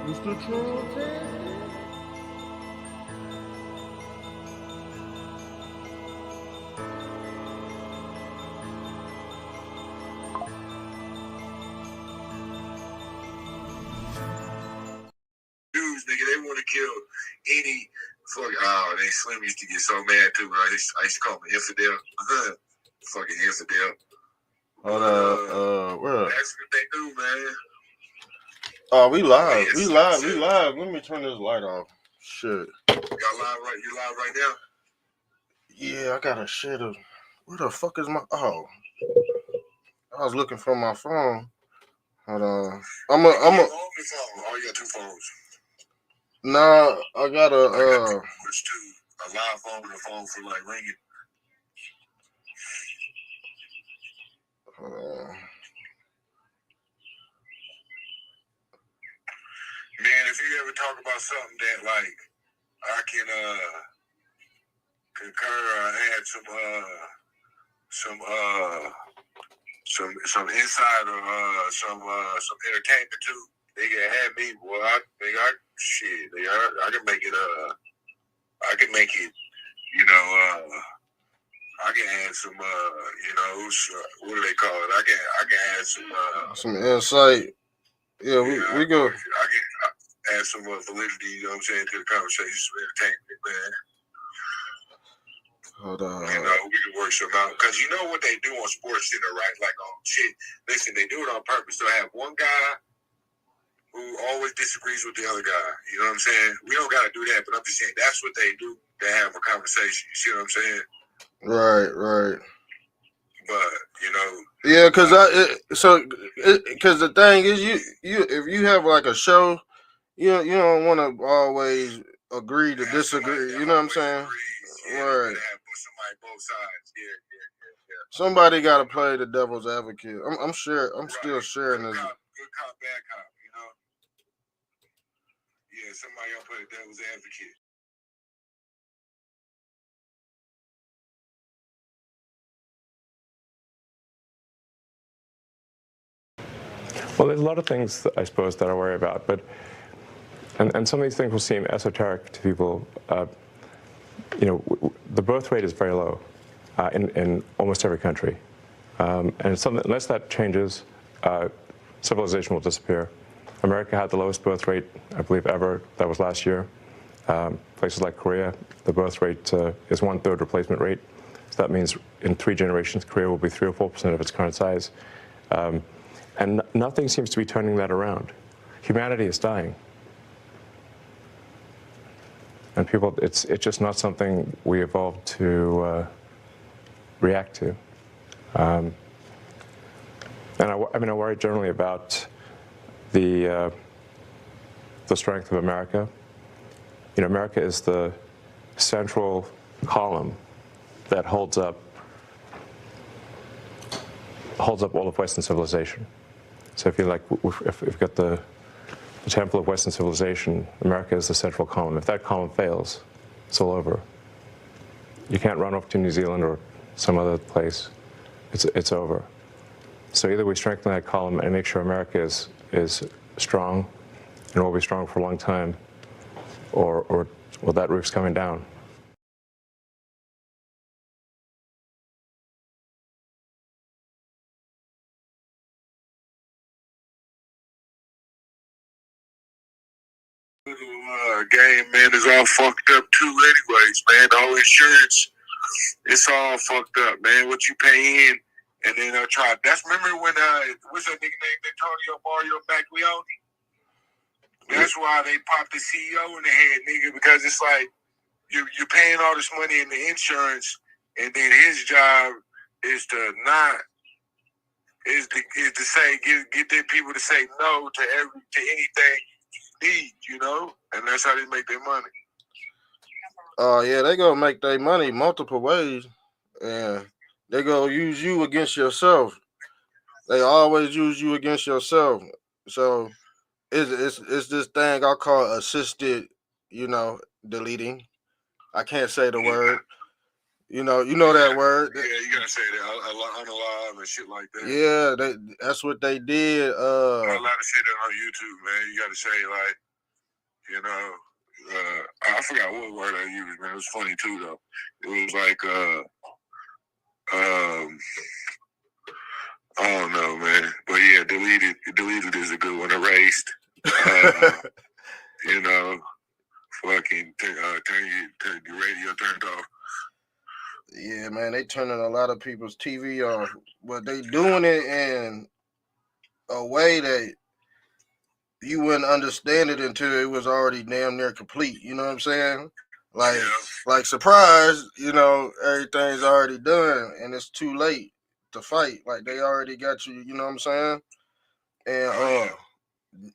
Mr. Trump. Dudes, nigga, they want to kill any fuck. Oh, they Slim used to get so mad too. I used to call him infidel. Fucking infidel. Where? That's what they do, man. Oh, we live. We live. Let me turn this light off. Shit. Y'all live right? You live right now? Yeah, I got a shit of. Where the fuck is my? Oh, I was looking for my phone. Hold on. I'm a. phone. Oh, you got two phones. Nah, I got a. Which two? A live phone and a phone for like ringing. Man, if you ever talk about something that like I can concur or add some insight or some entertainment too, they can have me. Well, I can make it I can make it, you know, I can add some you know, what do they call it? I can add some insight. Yeah, we go. I can add some validity, you know what I'm saying, to the conversation, some entertainment, man. Hold on. You know, we can work some out. Because you know what they do on Sports Center, right? Like on shit. Listen, they do it on purpose. They'll have one guy who always disagrees with the other guy. You know what I'm saying? We don't got to do that, but I'm just saying that's what they do. They have a conversation. You see what I'm saying? Right. But, you know. Yeah, because because the thing is, you if you have like a show, you don't want to always agree to disagree. You know what I'm saying? Right. Somebody both sides. Yeah. Somebody got to play the devil's advocate. I'm sure. I'm still sharing this. Good cop, bad cop. You know. Yeah, somebody got to play the devil's advocate. Well, there's a lot of things, I suppose, that I worry about, but and some of these things will seem esoteric to people. You know, the birth rate is very low in almost every country, and it's something, unless that changes, civilization will disappear. America had the lowest birth rate, I believe, ever. That was last year. Places like Korea, the birth rate is 1/3 replacement rate. So that means in 3 generations, Korea will be 3 or 4% of its current size. And nothing seems to be turning that around. Humanity is dying. And people, it's just not something we evolved to react to. And I worry generally about the strength of America. You know, America is the central column that holds up all of Western civilization. So if you like, if you've got the temple of Western civilization, America is the central column. If that column fails, it's all over. You can't run off to New Zealand or some other place. It's over. So either we strengthen that column and make sure America is strong and will be strong for a long time, or that roof's coming down. Game, man, is all fucked up too anyways, man. The whole insurance, it's all fucked up, man. What you pay in, and then try. Remember when, what's that nigga named Antonio Mario Baglioni? That's why they popped the CEO in the head, nigga, because it's like, you're paying all this money in the insurance, and then his job is to say, get their people to say no to anything need, you know, and that's how they make their money. Oh yeah, they gonna make their money multiple ways, and they gonna use you against yourself. They always use you against yourself. So it's this thing I call assisted, deleting. I can't say the word, You know that word. Yeah, you gotta say that unalive and shit like that. Yeah, that's what they did. I'm not allowed to say that on YouTube, man. You gotta say like, you know, I forgot what word I used, man. It was funny too, though. It was like, I don't know, man. But yeah, deleted is a good one. Erased, you know, fucking turn your radio turned off. Yeah, man, they turning a lot of people's TV off, but they doing it in a way that you wouldn't understand it until it was already damn near complete. You know what I'm saying? Like surprise, everything's already done and it's too late to fight. Like they already got you. You know what I'm saying? And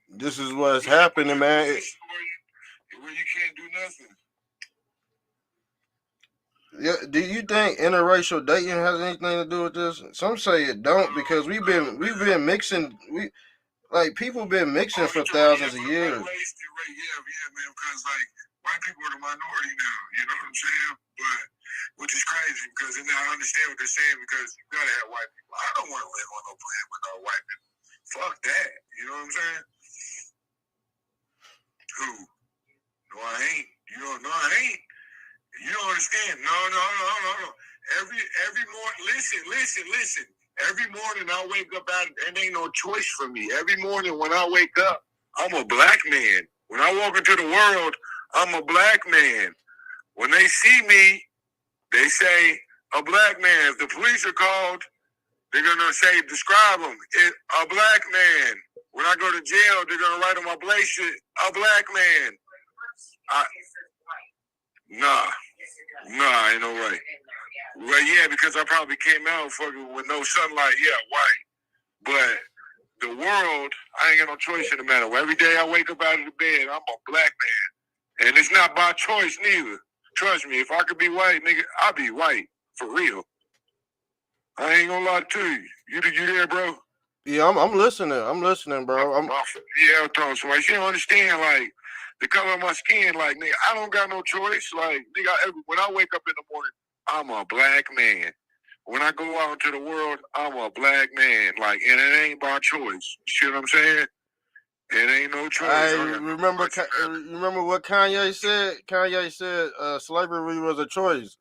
this is what's happening, man. Where you can't do nothing. Yeah, do you think interracial dating has anything to do with this? Some say it don't because we've been mixing. People been mixing for thousands of years. Yeah, man, because like white people are the minority now. You know what I'm saying? But which is crazy because then I understand what they're saying because you gotta have white people. I don't want to live on no planet with no white people. Fuck that. You know what I'm saying? Who? No, I ain't. No, I ain't. You don't understand. No. Every morning, listen. Every morning I wake up out, and ain't no choice for me. Every morning when I wake up, I'm a black man. When I walk into the world, I'm a black man. When they see me, they say a black man. If the police are called, they're gonna say describe them. A black man. When I go to jail, they're gonna write on my blade shit, a black man. Nah, ain't no way. Well, yeah, because I probably came out fucking with no sunlight. Yeah, white. But the world, I ain't got no choice in the matter. Every day I wake up out of the bed, I'm a black man. And it's not by choice neither. Trust me, if I could be white, nigga, I'd be white. For real. I ain't gonna lie to you. You there, bro? Yeah, I'm listening. I'm listening, bro. Yeah, I'm talking so like, you don't understand, like, the color of my skin, like, nigga, I don't got no choice. Like, nigga, when I wake up in the morning, I'm a black man. When I go out into the world, I'm a black man. Like, and it ain't by choice. You see what I'm saying? It ain't no choice. I remember what Kanye said? Kanye said slavery was a choice.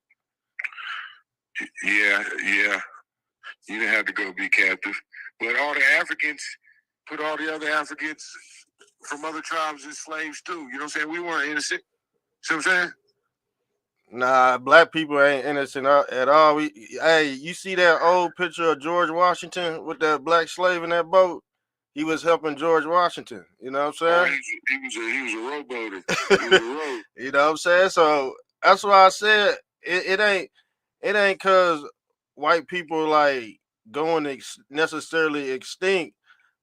Yeah. You didn't have to go be captive. But all the Africans put all the other Africans from other tribes as slaves too. You know what I'm saying? We weren't innocent. See what I'm saying? Nah, black people ain't innocent at all. You see that old picture of George Washington with that black slave in that boat? He was helping George Washington. You know what I'm saying? He was a rowboater. You know what I'm saying? So that's why I said it ain't cause white people like going necessarily extinct.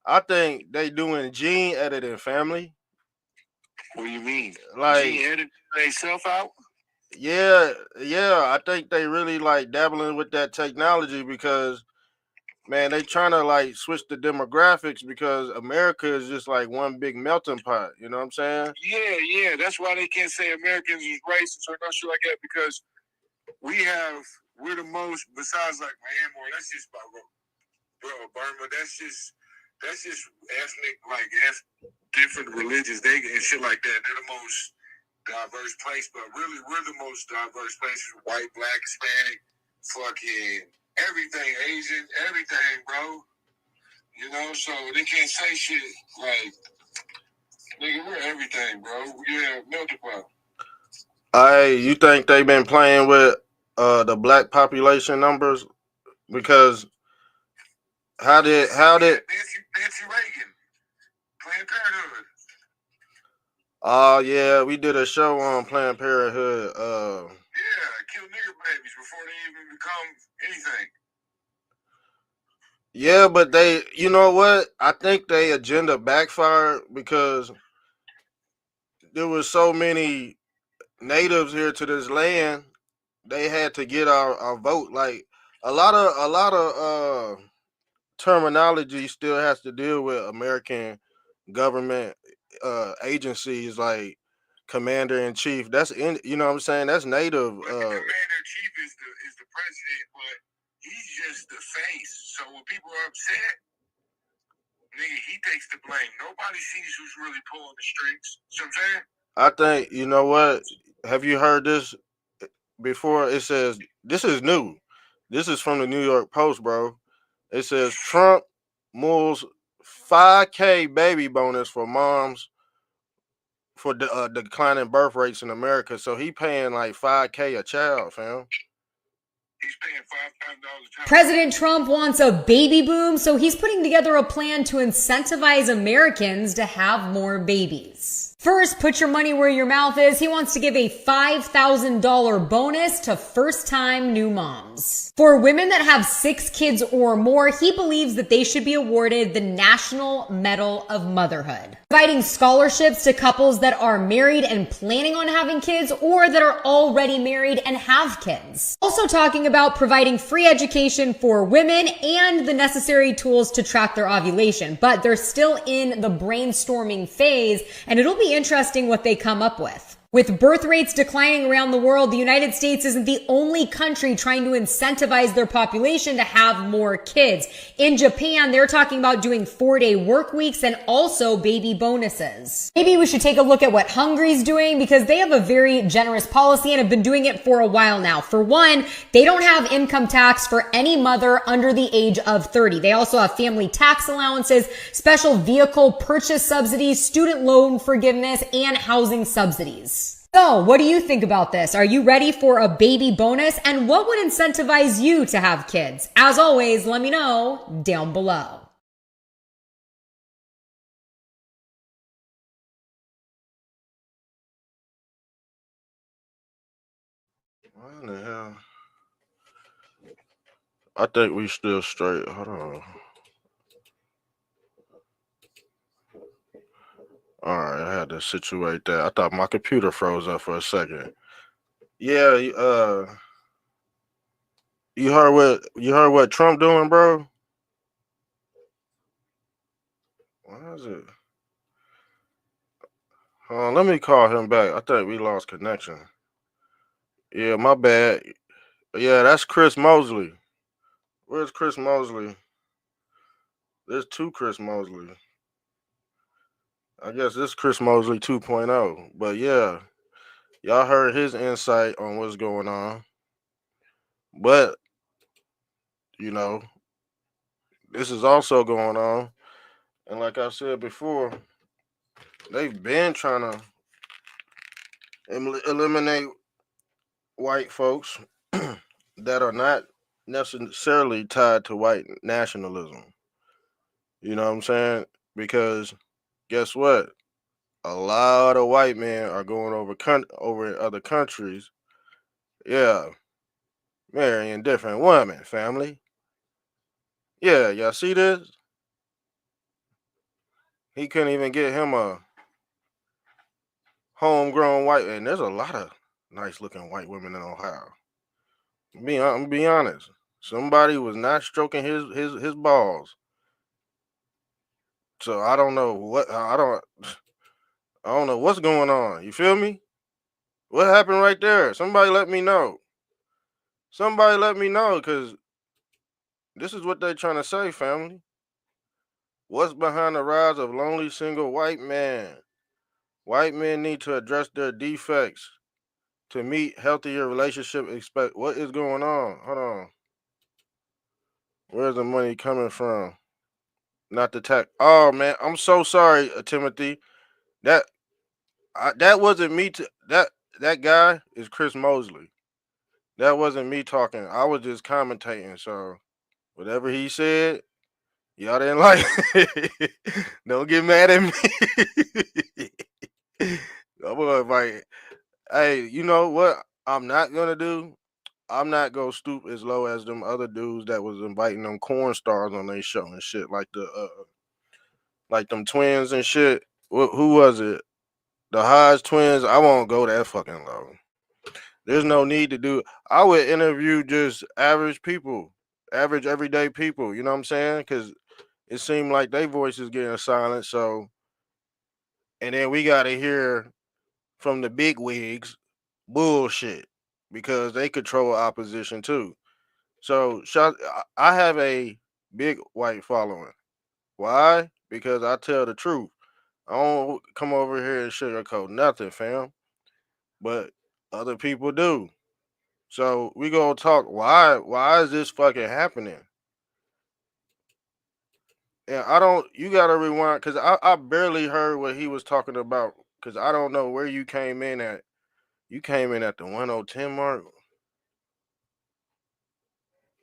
I think they doing gene editing, family. What do you mean? Like gene editing themselves out? Yeah. I think they really like dabbling with that technology because man, they trying to like switch the demographics because America is just like one big melting pot. You know what I'm saying? Yeah. That's why they can't say Americans is racist or no shit like that because we're the most besides like Myanmar. That's just Burma. That's just ethnic, like different religions. They and shit like that. They're the most diverse place, but really we're the most diverse place. White, black, Hispanic, fucking everything, Asian, everything, bro. You know, so they can't say shit like, nigga, we're everything, bro. Yeah, melted pot. You think they've been playing with the black population numbers because how did Nancy Reagan, Planned Parenthood. Yeah, we did a show on Planned Parenthood. Yeah, kill nigger babies before they even become anything. Yeah, but they, you know what? I think they agenda backfired because there was so many natives here to this land. They had to get our vote. Like a lot of terminology still has to deal with American government agencies like commander in chief. That's in, you know what I'm saying? That's native. Commander in chief just the face. So when people are upset, nigga, he takes the blame. Nobody sees who's really pulling the strings. See what I'm saying? I think, you know what? Have you heard this before? It says, this is new. This is from the New York Post, bro. It says Trump moves $5K baby bonus for moms for declining birth rates in America. So he paying like $5K a child, fam. He's paying $5,000 a child. President Trump wants a baby boom, so he's putting together a plan to incentivize Americans to have more babies. First, put your money where your mouth is. He wants to give a $5,000 bonus to first-time new moms. For women that have 6 kids or more, he believes that they should be awarded the National Medal of Motherhood, providing scholarships to couples that are married and planning on having kids or that are already married and have kids. Also talking about providing free education for women and the necessary tools to track their ovulation, but they're still in the brainstorming phase, and it'll be interesting what they come up with. With birth rates declining around the world, the United States isn't the only country trying to incentivize their population to have more kids. In Japan, they're talking about doing 4-day work weeks and also baby bonuses. Maybe we should take a look at what Hungary's doing, because they have a very generous policy and have been doing it for a while now. For one, they don't have income tax for any mother under the age of 30. They also have family tax allowances, special vehicle purchase subsidies, student loan forgiveness, and housing subsidies. So, what do you think about this? Are you ready for a baby bonus? And what would incentivize you to have kids? As always, let me know down below. What in the hell? I think we still straight. Hold on. All right, I had to situate that. I thought my computer froze up for a second. Yeah, you heard what Trump doing, bro? What is it? Let me call him back. I think we lost connection. Yeah, my bad. Yeah, that's Chris Mosley. Where's Chris Mosley? There's 2 Chris Mosley. I guess this Chris Mosley 2.0. But yeah, y'all heard his insight on what's going on. But, you know, this is also going on. And like I said before, they've been trying to eliminate white folks that are not necessarily tied to white nationalism. You know what I'm saying? Because guess what? A lot of white men are going over in other countries. Yeah, marrying different women, family. Yeah, y'all see this? He couldn't even get him a homegrown white, and there's a lot of nice looking white women in Ohio. I'm be honest. Somebody was not stroking his balls. So I don't know what I don't know what's going on. You feel me? What happened right there? Somebody let me know. Somebody let me know, because this is what they're trying to say, family. What's behind the rise of lonely single white men? White men need to address their defects to meet healthier relationship expect. What is going on? Hold on. Where's the money coming from? Not the tax. Oh man, I'm so sorry, Timothy. That that wasn't me. That guy is Chris Mosley. That wasn't me talking. I was just commentating. So whatever he said, y'all didn't like. Don't get mad at me. I'm gonna invite. Hey, you know what? I'm not gonna do. I'm not gonna stoop as low as them other dudes that was inviting them corn stars on their show and shit, like them twins and shit. Who was it? The Hodge twins. I won't go that fucking low. There's no need to do. I would interview just average people, average everyday people. You know what I'm saying? Because it seemed like their voice is getting silent. So, and then we got to hear from the big wigs bullshit, because they control opposition too. So I have a big white following. Why? Because I tell the truth. I don't come over here and sugarcoat nothing, fam. But other people do. So we gonna talk. Why is this fucking happening? And I don't. You gotta rewind because I barely heard what he was talking about because I don't know where you came in at. You came in at the 1010 mark.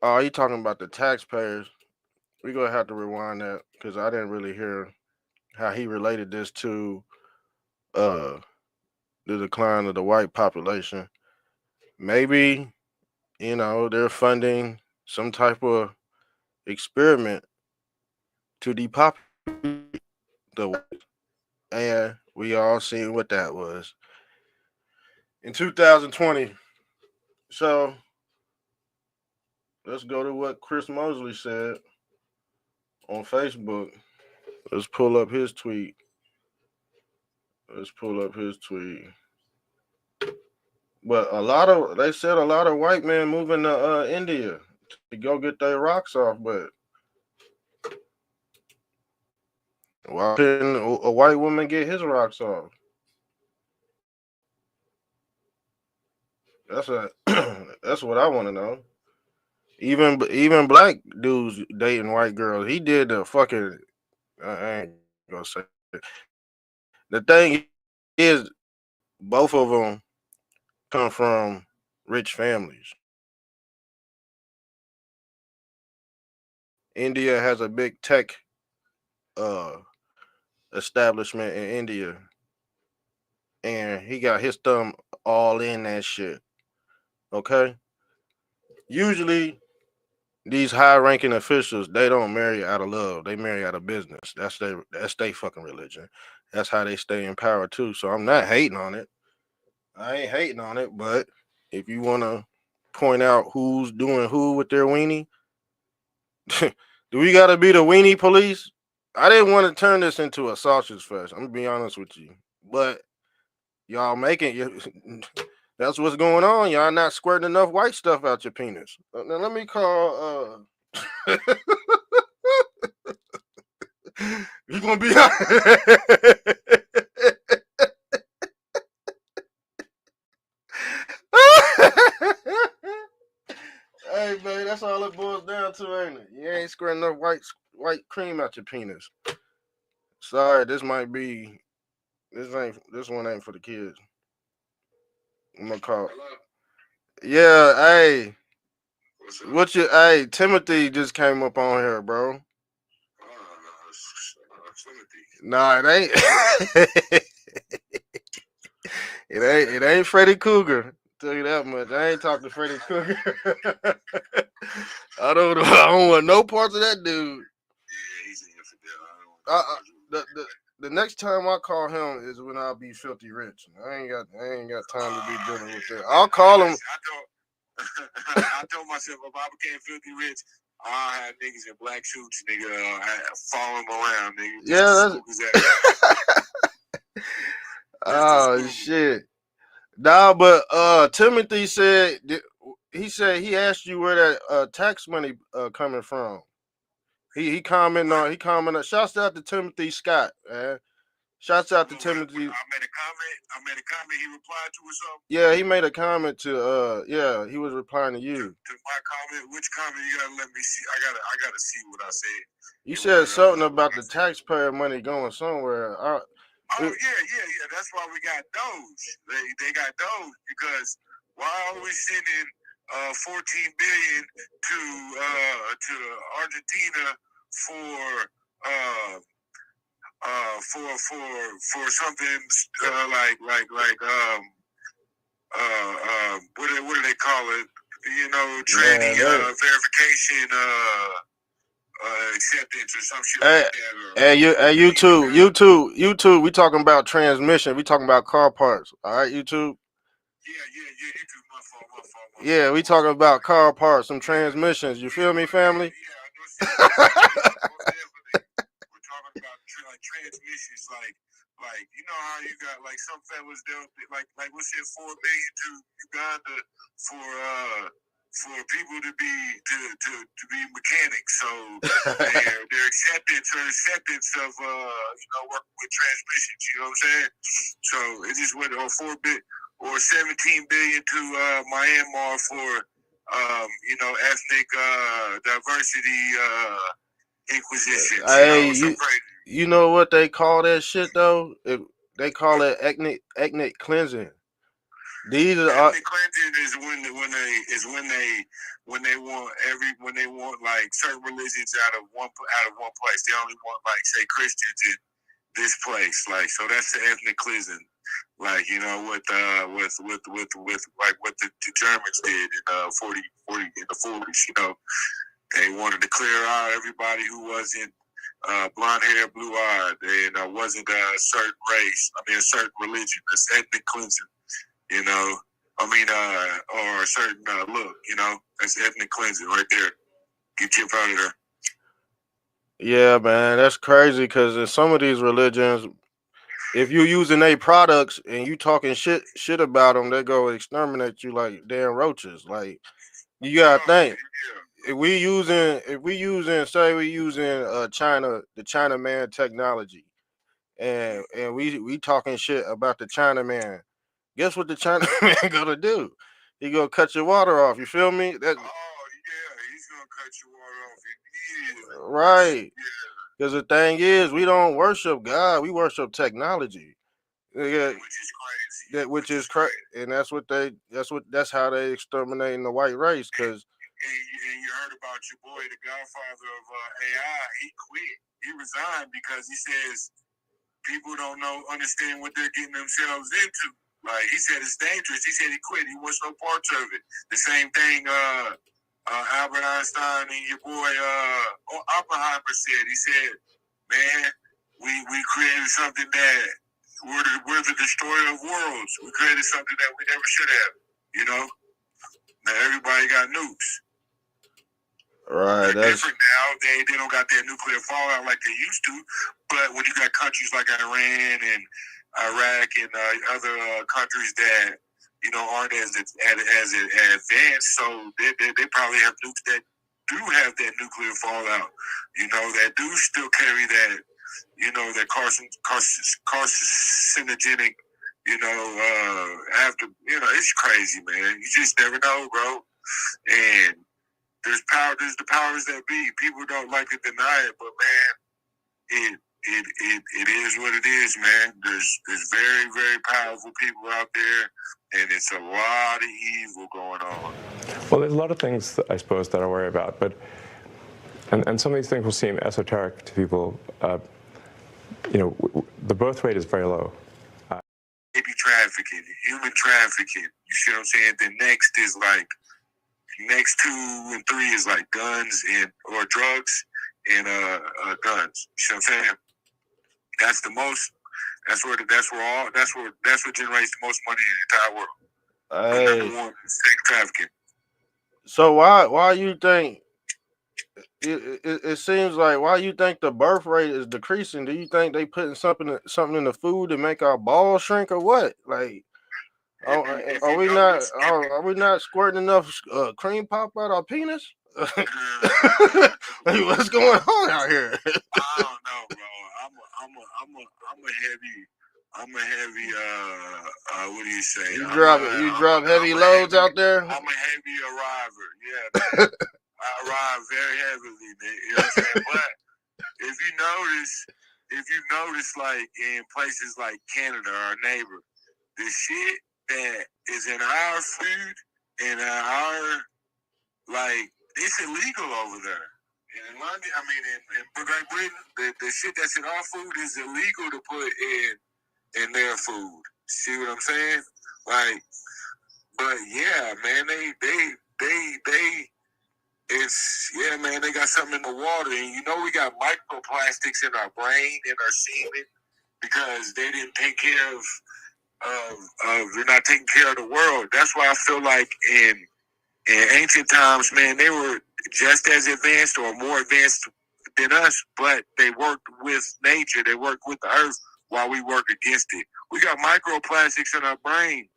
Oh, you talking about the taxpayers? We gonna have to rewind that because I didn't really hear how he related this to uh the decline of the white population. Maybe they're funding some type of experiment to depopulate the white, and we all seen what that was in 2020. So let's go to what Chris Mosley said on Facebook. Let's pull up his tweet. But they said a lot of white men moving to India to go get their rocks off. But why couldn't a white woman get his rocks off? That's that's what I want to know. Even black dudes dating white girls. He did the fucking. I ain't gonna say it. The thing is, both of them come from rich families. India has a big tech uh establishment in India, and he got his thumb all in that shit. Okay. Usually, these high-ranking officials, they don't marry out of love. They marry out of business. That's their fucking religion. That's how they stay in power too. So I'm not hating on it. I ain't hating on it, but if you want to point out who's doing who with their weenie, do we got to be the weenie police? I didn't want to turn this into a sausage fest. I'm gonna be honest with you, but y'all making that's what's going on. Y'all not squirting enough white stuff out your penis. Now let me call. You gonna be? Hey man, that's all it boils down to, ain't it? You ain't squirting enough white cream out your penis. Sorry, this one ain't for the kids. I'm gonna call. Yeah, hey. Hey, Timothy just came up on here, bro. Nah, it ain't. It ain't Freddy Cougar. Tell you that much. I ain't talking to Freddy Cougar. I don't know. I don't want no parts of that dude. Yeah, he's an infidel. The next time I call him is when I'll be filthy rich. I ain't got time to be dealing with that. I'll call him. I told myself if I became filthy rich, I'll have niggas in black suits, nigga, follow him around, nigga. Yeah, that's. Oh shit. Nah, but Timothy said he asked you where that tax money coming from. He commented on. Shouts out to Timothy Scott, man. Shouts out to Timothy. I made a comment. He replied to or something. Yeah, he made a comment to. Yeah, he was replying to you. To my comment. Which comment? You gotta let me see. I gotta see what I said. You said something about the taxpayer money going somewhere. Yeah. That's why we got Doge. They got Doge because why are we sending 14 billion to Argentina for something what do they call it? Training verification acceptance or some shit like that. YouTube. We talking about transmission. We talking about car parts. All right, YouTube. Yeah. YouTube. My fault. Yeah, we talking about car parts, some transmissions. You feel me, family? Yeah, I know. We're talking about transmissions, like you know how you got like some fellas do like we'll send $4 million to Uganda for people to be mechanics. So their acceptance of working with transmissions. You know what I'm saying? So it just went on 17 billion to Myanmar for ethnic diversity inquisitions. Hey, So crazy. you know what they call that shit though? They call it ethnic cleansing. These are ethnic cleansing is when they want like certain religions out of one place. They only want like say Christians in this place. Like so that's the ethnic cleansing. Like with like what the Germans did in 40 in the 40s. They wanted to clear out everybody who wasn't blonde hair, blue eyed, and wasn't a certain race. I mean, a certain religion. That's ethnic cleansing. Or a certain look. That's ethnic cleansing right there. Get you out of there. Yeah, man, that's crazy because in some of these religions, if you using their products and you talking shit about them, they go exterminate you like damn roaches. Like you gotta think. Yeah. If we using China, the China man technology, and we talking shit about the China man, guess what the China man gonna do? He gonna cut your water off. You feel me? He's gonna cut your water off. Right. Yeah. Because the thing is, we don't worship God. We worship technology. Yeah, which is crazy, and that's how they exterminating the white race. Because and you heard about your boy, the godfather of AI. He quit. He resigned because he says people don't understand what they're getting themselves into. Like he said, it's dangerous. He said he quit. He wants no parts of it. The same thing Albert Einstein and your boy Oppenheimer said. He said, "Man, we created something that we're the destroyer of worlds. We created something that we never should have. Now everybody got nukes. Right, they're different now. They don't got that nuclear fallout like they used to. But when you got countries like Iran and Iraq and other countries that aren't as advanced, so they probably have nukes that do have that nuclear fallout. That do still carry that that carcinogenic. After it's crazy, man. You just never know, bro. And there's the powers that be. People don't like to deny it, but man, it is what it is, man. There's very, very powerful people out there, and it's a lot of evil going on. Well, there's a lot of things, I suppose, that I worry about, but and some of these things will seem esoteric to people. The birth rate is very low. Baby trafficking, human trafficking. You see what I'm saying? The next is like next 2 and 3 is like guns or drugs and guns. You see what I'm saying? That's the most. That's what generates the most money in the entire world. Number one, sex trafficking. So why you think it seems like why you think the birth rate is decreasing? Do you think they putting something in the food to make our balls shrink or what? Like, are we not squirting enough cream pop out our penis? Like, what's going on out here? I don't know, bro. I'm a heavy what do you say? You drop heavy loads out there? I'm a heavy arriver, yeah. I arrive very heavily, man. You know what I'm saying? But if you notice like in places like Canada, our neighbor, the shit that is in our food and it's illegal over there. In London, in Great Britain, the shit that's in our food is illegal to put in their food. See what I'm saying? Like, but yeah, man, they got something in the water, and we got microplastics in our brain, in our semen, because they didn't take care of they're not taking care of the world. That's why I feel like in ancient times, man, they were just as advanced or more advanced than us, but they worked with nature. They worked with the earth while we work against it. We got microplastics in our brain,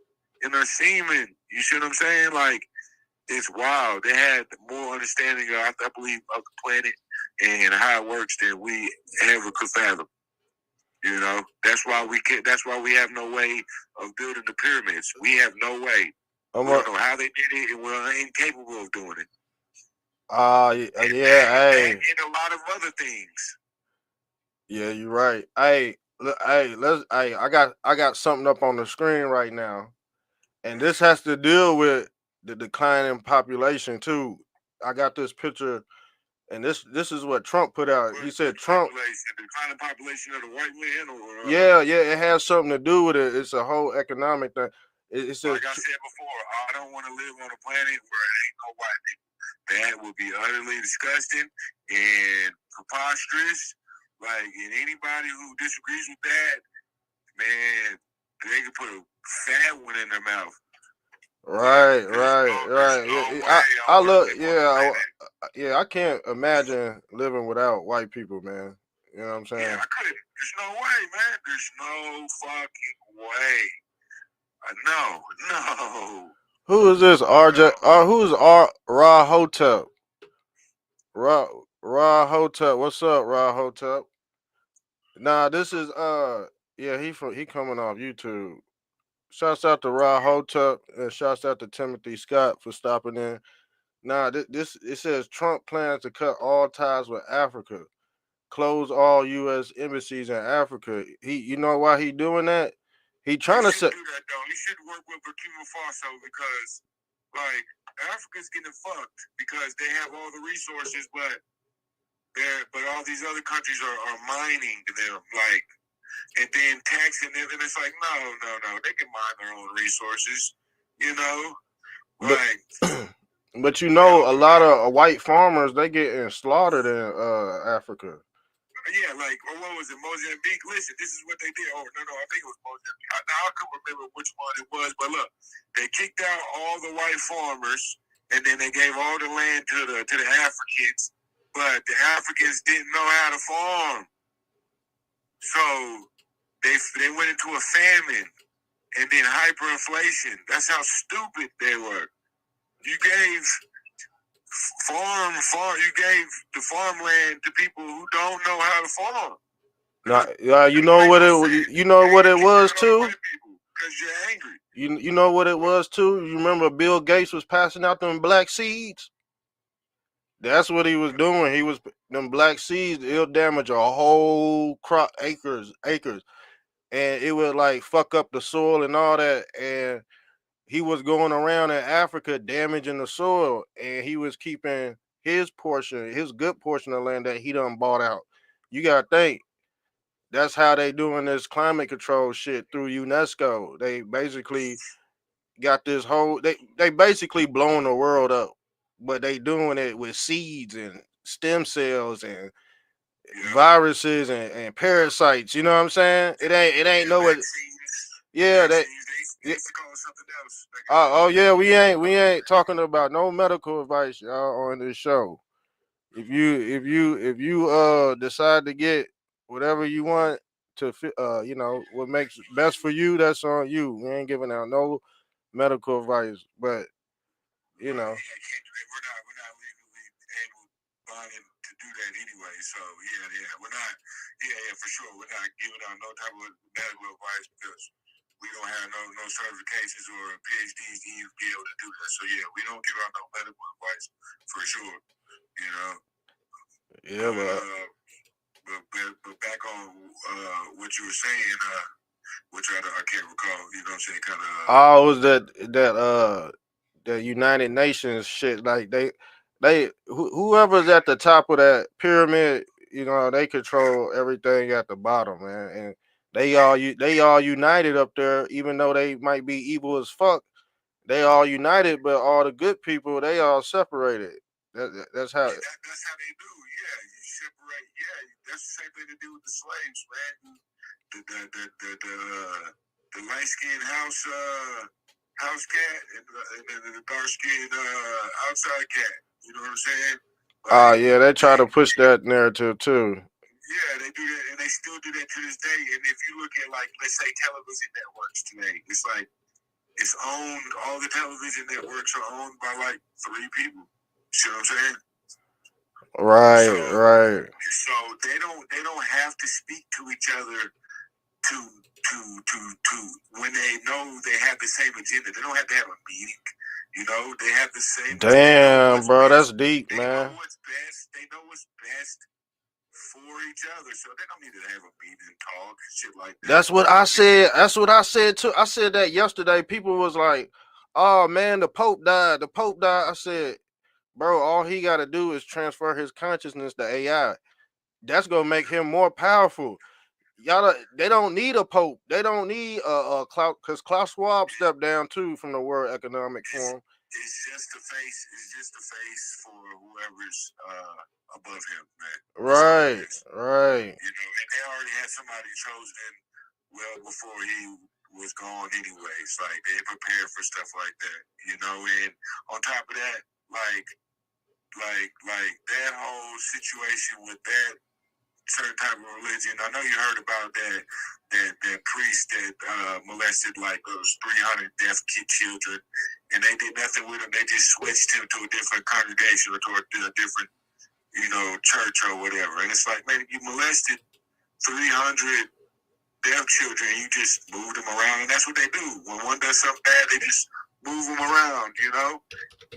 in our semen. You see what I'm saying? Like, It's wild. They had more understanding, I believe, of the planet and how it works than we ever could fathom. You know, that's why we can't. That's why we have no way of building the pyramids. We have no way. We don't know how they did it, and we're incapable of doing it. Hey, and a lot of other things. Yeah, you're right. I got something up on the screen right now, and this has to deal with the declining population too. I got this picture, and this is what Trump put out. He said Trump. The declining population of the white man, or yeah, it has something to do with it. It's a whole economic thing. It says, like I said before, I don't want to live on a planet where there ain't no white people. That would be utterly disgusting and preposterous. Like, and anybody who disagrees with that, man, they can put a fat one in their mouth. Right. I look, I can't imagine living without white people, man. You know what I'm saying? Yeah, I couldn't. There's no way, man. There's no fucking way. No. Who is this? RJ? Who's Ra Hotep? Ra Hotep. What's up, Ra Hotep? Nah, this is he coming off YouTube. Shouts out to Ra Hotep and shouts out to Timothy Scott for stopping in. Nah, this it says Trump plans to cut all ties with Africa, close all U.S. embassies in Africa. You know why he doing that? He trying to set. Do that though. He should work with Burkina Faso because, like, Africa's getting fucked because they have all the resources, but all these other countries are mining them, like, and then taxing them, and it's like, no, they can mine their own resources, you know, like. But you know, a lot of white farmers, they getting slaughtered in Africa. Yeah, like, what was it, Mozambique? Listen, this is what they did. Oh, no, I think it was Mozambique. I couldn't remember which one it was, but look, they kicked out all the white farmers, and then they gave all the land to the Africans, but the Africans didn't know how to farm. So they went into a famine, and then hyperinflation. That's how stupid they were. You gave you gave the farmland to people who don't know how to farm. You know what it was too? Because you're angry. You know what it was too? You remember Bill Gates was passing out them black seeds? That's what he was doing. He was them black seeds, it'll damage a whole crop, acres. And it would like fuck up the soil and all that. And he was going around in Africa damaging the soil, and he was keeping his good portion of land that he done bought out. You gotta think that's how they doing this climate control shit through UNESCO. They basically got this whole they basically blowing the world up, but they doing it with seeds and stem cells and viruses and parasites. You know what I'm saying? It ain't no what. Yeah, they call it something else. Oh yeah, we ain't talking about no medical advice, y'all, on this show. If you decide to get whatever you want to what makes best for you, that's on you. We ain't giving out no medical advice, but you know. We're not legally able bonded to do that anyway. So we're not. For sure, we're not giving out no type of medical advice because we don't have no certifications or PhDs to even be able to do that. So we don't give out no medical advice for sure. You know. Yeah, but back on what you were saying, which I can't recall. You know what I'm saying? Kind of. Oh, it was the United Nations shit. Like whoever's at the top of that pyramid, you know, they control everything at the bottom, man. And they all united up there, even though they might be evil as fuck. They all united, but all the good people, they all separated. That's how. That's how they do. Yeah, you separate. Yeah, that's the same thing they do with the slaves, man. The light skinned house cat and the dark skinned outside cat. You know what I'm saying? Yeah, they try to push that narrative too. Yeah, they do that, and they still do that to this day. And if you look at, like, let's say television networks today, it's like it's owned. All the television networks are owned by like 3 people. See what I'm saying? Right, So, right. so they don't have to speak to each other to when they know they have the same agenda. They don't have to have a meeting. You know, they have the same. Damn, bro, that's deep, They man. know what's best. They know what's best for each other, so they don't need to have a meeting and talk shit like that. That's what I said. That's what I said too. I said that yesterday. People was like, "Oh man, the Pope died. The Pope died." I said, "Bro, all he got to do is transfer his consciousness to AI. That's gonna make him more powerful. Y'all, they don't need a Pope. They don't need a Klaus, because Klaus Schwab stepped down too from the World Economic Forum. It's just the face. It's just the face for whoever's above him, man. Right, right. You know, and they already had somebody chosen well before he was gone anyways. Like, they prepared for stuff like that, you know. And on top of that, like that whole situation with that certain type of religion. I know you heard about that priest that molested like those 300 deaf children, and they did nothing with him. They just switched him to a different congregation or to a different, you know, church or whatever. And it's like, man, you molested 300 deaf children, you just moved them around, and that's what they do. When one does something bad, they just move them around. You know,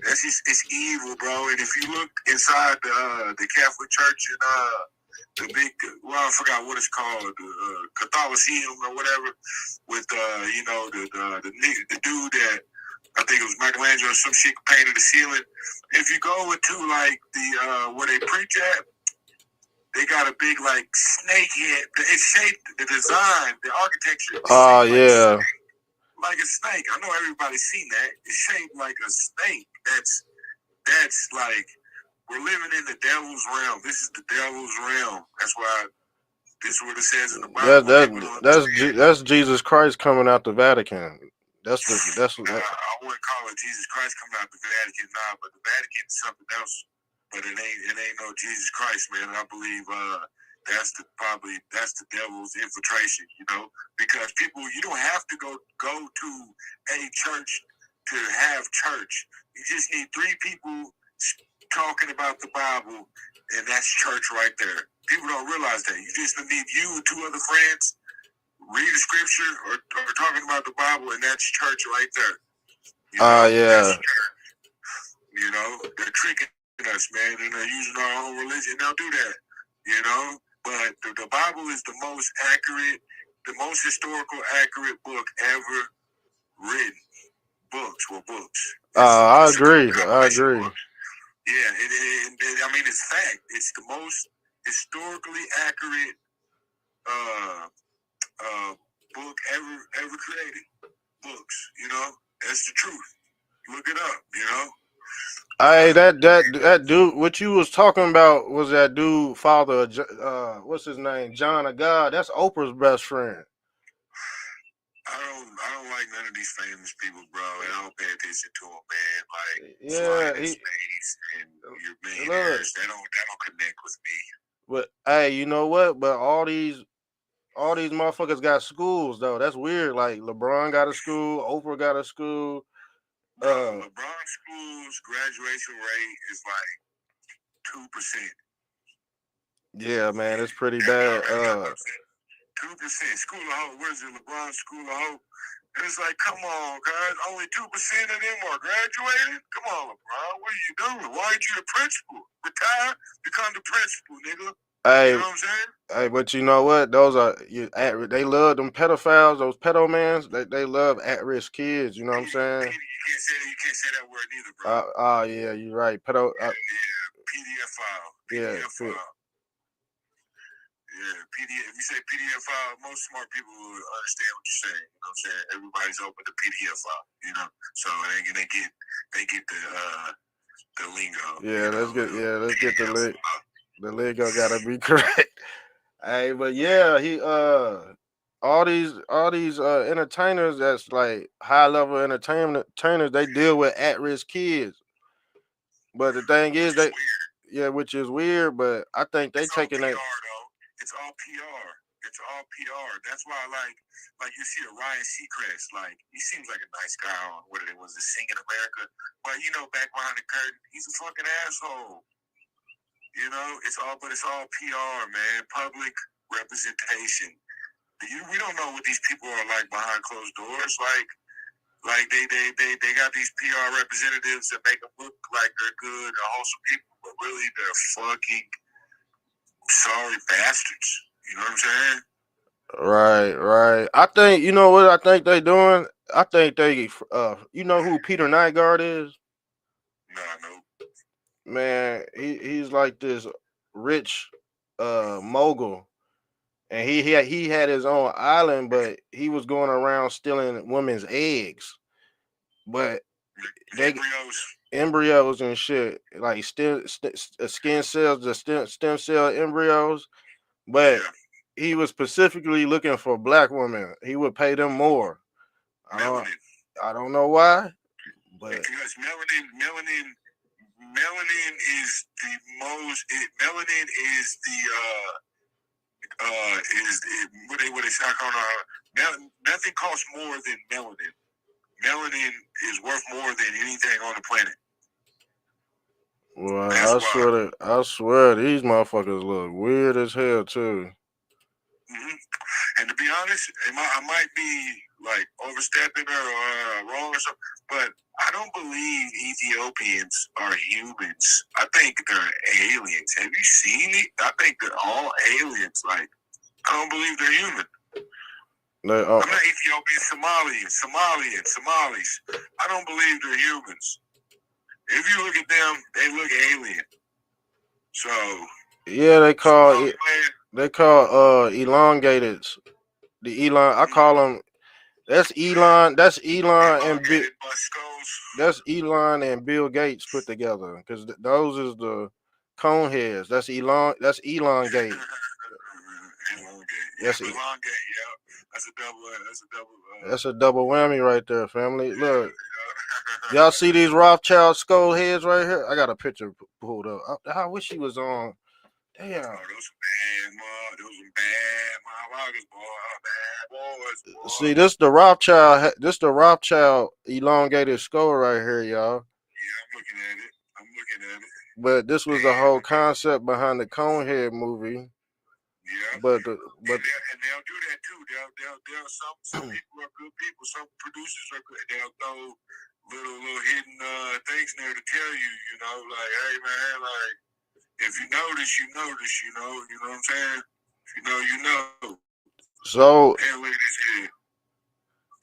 that's just, it's evil, bro. And if you look inside the Catholic Church and the big, well, I forgot what it's called, Catholicism or whatever, with you know, the dude that I think it was Michelangelo or some shit painted the ceiling. If you go into like the where they preach at, they got a big like snake head. It's shaped, the design, the architecture. Oh yeah. Like a snake. I know everybody's seen that. It's shaped like a snake. That's like, we're living in the devil's realm. This is the devil's realm. That's why this is what it says in the Bible. That's Jesus Christ coming out the Vatican. I wouldn't call it Jesus Christ coming out the Vatican now, but the Vatican is something else. But it ain't no Jesus Christ, man. And I believe that's the devil's infiltration, you know, because people, you don't have to go to a church to have church. You just need 3 people talking about the Bible, and that's church right there. People don't realize that. You just need you and 2 other friends read the scripture or talking about the Bible, and that's church right there. You know, yeah. You know, they're tricking us, man, and they're using our own religion. They'll do that, you know. But the Bible is the most accurate, the most historical accurate book ever written. Books. I agree. Yeah, I mean, it's fact. It's the most historically accurate book ever created. Books, you know, that's the truth. Look it up, you know. Hey, that dude, what you was talking about was that dude, Father, what's his name, John of God. That's Oprah's best friend. I don't like none of these famous people, bro. I don't pay attention to them, man. Like, yeah, space and your millionaires, they don't connect with me. But hey, you know what? But all these motherfuckers got schools though. That's weird. Like LeBron got a school, Oprah got a school. LeBron school's graduation rate is like 2%. Yeah, man, it's pretty bad. 2%. School of Hope. What is it? LeBron School of Hope. And it's like, come on, guys. Only 2% of them are graduated. Come on, LeBron. What are you doing? Why aren't you the principal? Retire, become the principal, nigga. Hey, you know what I'm saying? Hey, but you know what? Those are they love them pedophiles, those pedomans. They love at-risk kids. You know what I'm saying? You can't say that word neither, bro. Yeah, you're right. PDF file. PDF file. Yeah, PDF. If you say PDF file, most smart people will understand what you're saying. You know what I'm saying? Everybody's open to PDF file. You know, so they get the lingo. Yeah, let's get the lingo. The lingo gotta be correct. Hey, but yeah, he all these entertainers that's like high level entertainers, they deal with at-risk kids. But the thing is which is weird, but I think they taking that. It's all PR. It's all PR. That's why, like you see a Ryan Seacrest, like he seems like a nice guy on what it was, the Singing America, but back behind the curtain, he's a fucking asshole. It's all PR, man. Public representation. We don't know what these people are like behind closed doors. Like they got these PR representatives that make them look like they're good and wholesome people, but really they're fucking sorry bastards. You know what I'm saying? Right. I think you know what I think they doing. I think they you know who Peter Nygaard is? Nah, no. Man, he's like this rich mogul, and he had his own island, but he was going around stealing women's eggs, but they embryos and shit, like skin cells, the stem cell embryos, but he was specifically looking for black women. He would pay them more. I don't know why, but because melanin is the most. Melanin is what they say. I don't know. Nothing costs more than melanin. Melanin is worth more than anything on the planet. Well, I swear these motherfuckers look weird as hell too. Mm-hmm. And to be honest, I might be like overstepping or wrong or something, but I don't believe Ethiopians are humans. I think they're aliens. Have you seen it? I think they're all aliens. Like, I don't believe they're human. I'm not Ethiopian, Somalis. I don't believe they're humans. If you look at them, they look alien. So yeah, they call elongated. The Elon, I call them. That's Elon. That's Elon and Bill Gates put together because those is the cone heads. That's Elon. That's elongate. That's elongate. Yeah, that's a double whammy right there, family. Look, y'all see these Rothschild skull heads right here? I got a picture pulled up. I wish he was on. Damn. Those bad motherfuckers, boy. Bad boys. See, this the Rothschild elongated skull right here, y'all. Yeah, I'm looking at it. But this was the whole concept behind the Conehead movie. Yeah. But and they'll do that too. They'll some people are good people, some producers are good. They'll throw little hidden things there to tell you, like, hey man, like if you notice, you know what I'm saying? If you know. So hey, look at this head.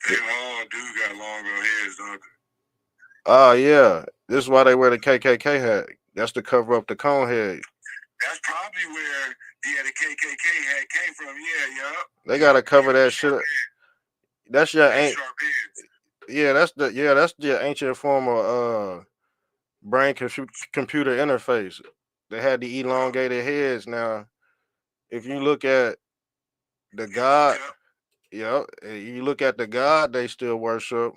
They all do got longer heads, don't they? Oh yeah. This is why they wear the KKK hat. That's to cover up the Conehead. That's probably where the KKK hat came from. Yeah. They gotta cover that shit up. That's your that's the ancient form of brain computer interface. They had the elongated heads. Now, if you look at the god, you look at the god they still worship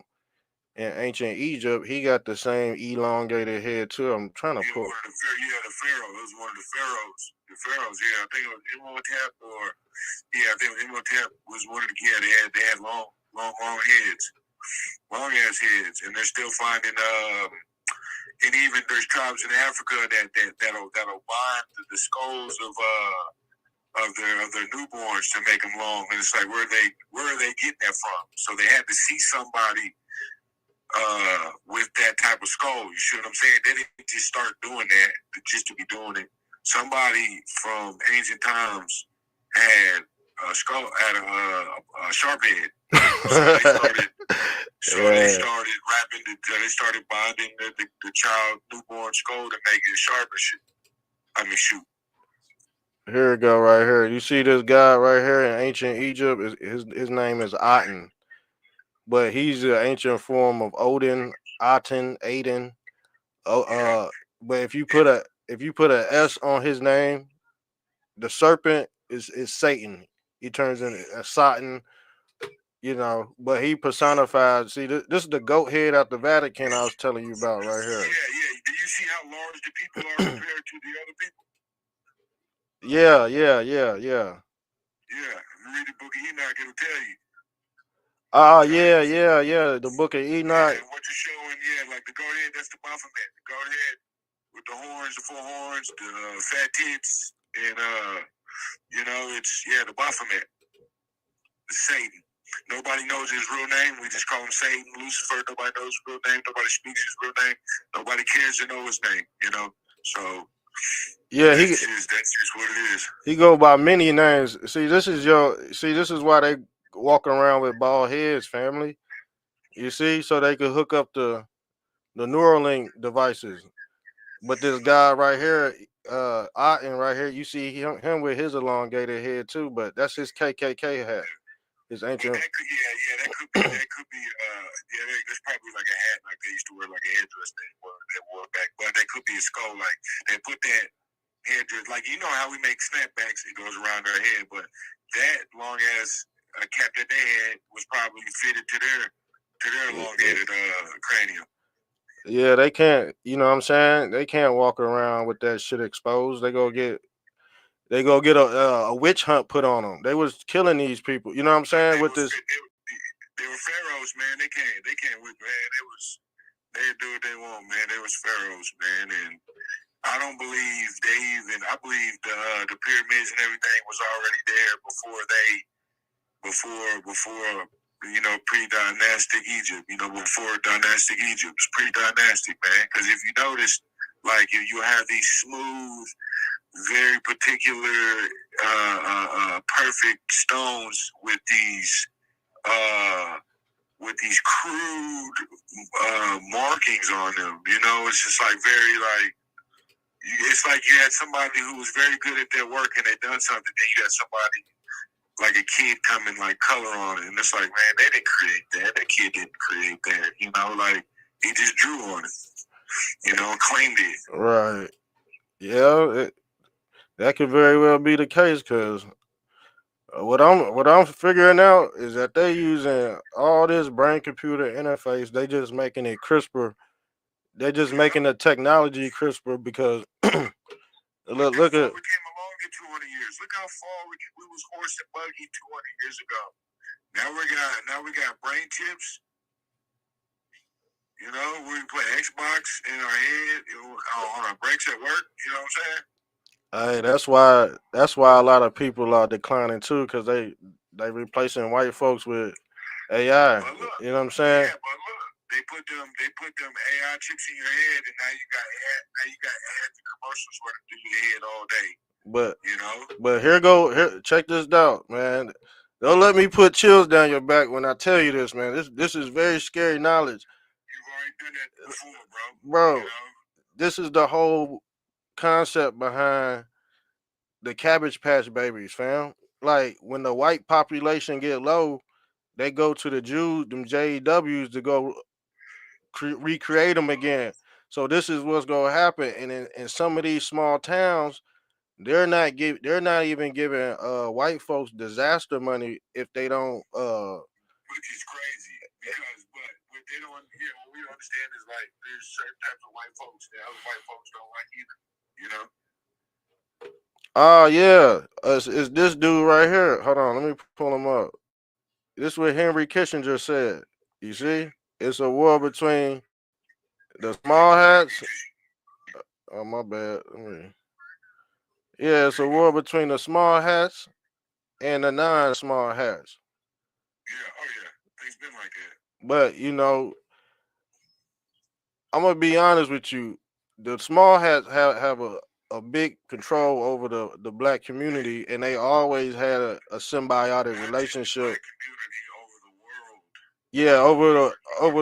in ancient Egypt, he got the same elongated head too. I'm trying to pull. The pharaoh. It was one of the pharaohs. The pharaohs, yeah. I think it was Imhotep, I think Imhotep was one of the. Yeah, they had long heads, long ass heads, and they're still finding. And even there's tribes in Africa that'll bind the skulls of their newborns to make them long, and it's like where are they getting that from? So they had to see somebody with that type of skull. You see what I'm saying? They didn't just start doing that just to be doing it. Somebody from ancient times had a skull, had a sharp head. They started wrapping they started bonding the child newborn skull to make it sharper. Shoot. Here we go, right here. You see this guy right here in ancient Egypt? His name is Aten. But he's an ancient form of Odin, Aten. But if you put a S on his name, the serpent is Satan. He turns into a Satan, But he personified. See, this is the goat head out the Vatican I was telling you about right here. Yeah. Do you see how large the people are compared to the other people? Yeah. Yeah, read the book of Enoch, it'll tell you. Yeah. The book of Enoch. Yeah, what you're showing, like the Godhead, that's the Baphomet. The Godhead with the horns, the four horns, the fat tits, and it's the Baphomet. The Satan. Nobody knows his real name. We just call him Satan, Lucifer. Nobody knows his real name. Nobody speaks his real name. Nobody cares to know his name. So Yeah, that's just what it is. He go by many names. This is why they walking around with bald heads, family. You see, so they could hook up the Neuralink devices. But this guy right here, Otten right here, you see him with his elongated head too, but that's his KKK hat. His ancient. That could be. That's probably like a hat, like they used to wear, like a headdress they wore back. But that could be a skull, like they put that headdress, like how we make snapbacks, it goes around their head, but that long ass cap that they had was probably fitted to their elongated cranium. Yeah, they can't. You know what I'm saying? They can't walk around with that shit exposed. They go get a witch hunt put on them. They was killing these people. You know what I'm saying? With this, they were pharaohs, man. They can't whip, man. They do what they want, man. They was pharaohs, man, and I don't believe I believe the pyramids and everything was already there before pre-dynastic Egypt. Before dynastic Egypt, it's pre-dynastic, man. Because if you notice, like you have these smooth, very particular, perfect stones with these crude markings on them. It's just like very like. It's like you had somebody who was very good at their work and they done something. Then you had somebody like a kid come and like color on it, and it's like, man, they didn't create that. That kid didn't create that. Like he just drew on it. Claimed it. Right. Yeah, that could very well be the case because what I'm figuring out is that they using all this brain computer interface. They just making it crisper. They're just making the technology crisper because look at. We came along in 200 years. Look how far we was horse and buggy 200 years ago. Now we got brain chips. We play Xbox in our head on our breaks at work. You know what I'm saying? Hey, that's why a lot of people are declining too, because they replacing white folks with AI. Look, you know what I'm saying? Yeah, but look, they put them AI chips in your head, and now you got ads and commercials running through your head all day. But here, check this out, man. Don't let me put chills down your back when I tell you this, man. This is very scary knowledge. You've already done that before, bro. This is the whole concept behind the Cabbage Patch Babies, fam. Like when the white population get low, they go to the Jews, them JEWs, to go recreate them again. So this is what's gonna happen. And in some of these small towns, they're not even giving white folks disaster money if they don't which is crazy because but what they don't what we don't understand is like there's certain types of white folks that other white folks don't like either. Oh yeah, it's this dude right here. Hold on, let me pull him up. This is what Henry Kissinger said. You see, it's a war between the small hats. Oh my bad. Yeah, it's a war between the small hats and the non-small hats. Yeah, things been like that. But I'm gonna be honest with you. The small hats have a big control over the black community, and they always had a symbiotic relationship. Yeah, over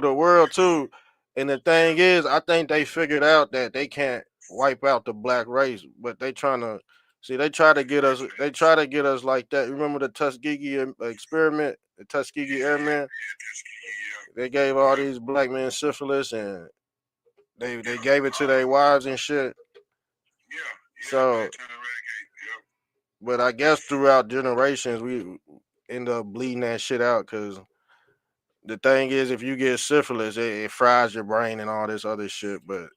the world too. And the thing is, I think they figured out that they can't wipe out the black race, but they trying to see. They try to get us. They try to get us like that. Remember the Tuskegee experiment, the Tuskegee Airmen? They gave all these black men syphilis, and they gave it to their wives and shit. So, but I guess throughout generations, we end up bleeding that shit out because the thing is, if you get syphilis, it fries your brain and all this other shit. But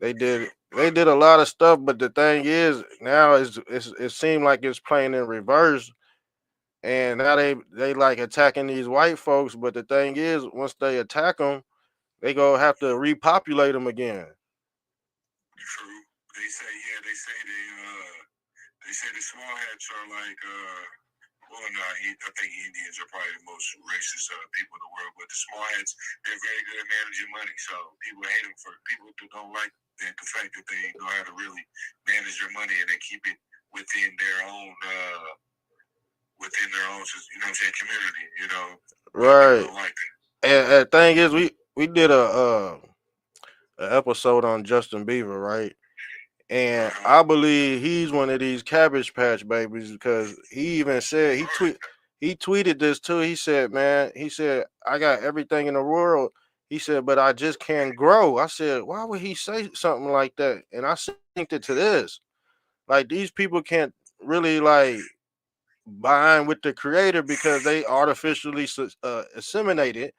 they did a lot of stuff. But the thing is, now it seemed like it's playing in reverse and now they like attacking these white folks. But the thing is, once they attack them, they gonna have to repopulate them again. True. They say they say the small hats are like well, no, I think Indians are probably the most racist people in the world, but the small hats, they're very good at managing money. So people hate them for people who don't like the fact that they know how to really manage their money and they keep it within their own you know what I'm saying, community, you know. Right. Don't like that. And the thing is, we did a episode on Justin Bieber, right? And I believe he's one of these Cabbage Patch babies because he even said he tweeted this too. He said, "Man, he said I got everything in the world." He said, "But I just can't grow." I said, "Why would he say something like that?" And I synced it to this. Like these people can't really like bind with the creator because they artificially assimilated.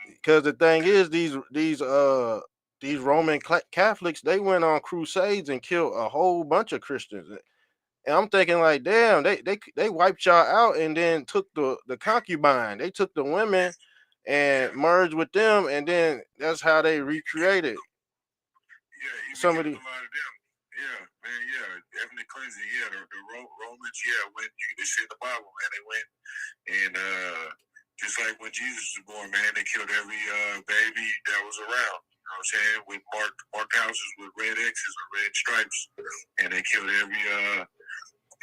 Because the thing is, these Roman Catholics, they went on crusades and killed a whole bunch of Christians. And I'm thinking like, damn, they wiped y'all out and then took the concubine. They took the women and merged with them, and then that's how they recreated. Yeah, Some of the a lot of them. Yeah, man, yeah. Ethnic cleansing, yeah. The Romans, yeah, when they said the Bible, man, they went and just like when Jesus was born, man, they killed every baby that was around. You know what I'm saying? With marked houses with red X's or red stripes, and they killed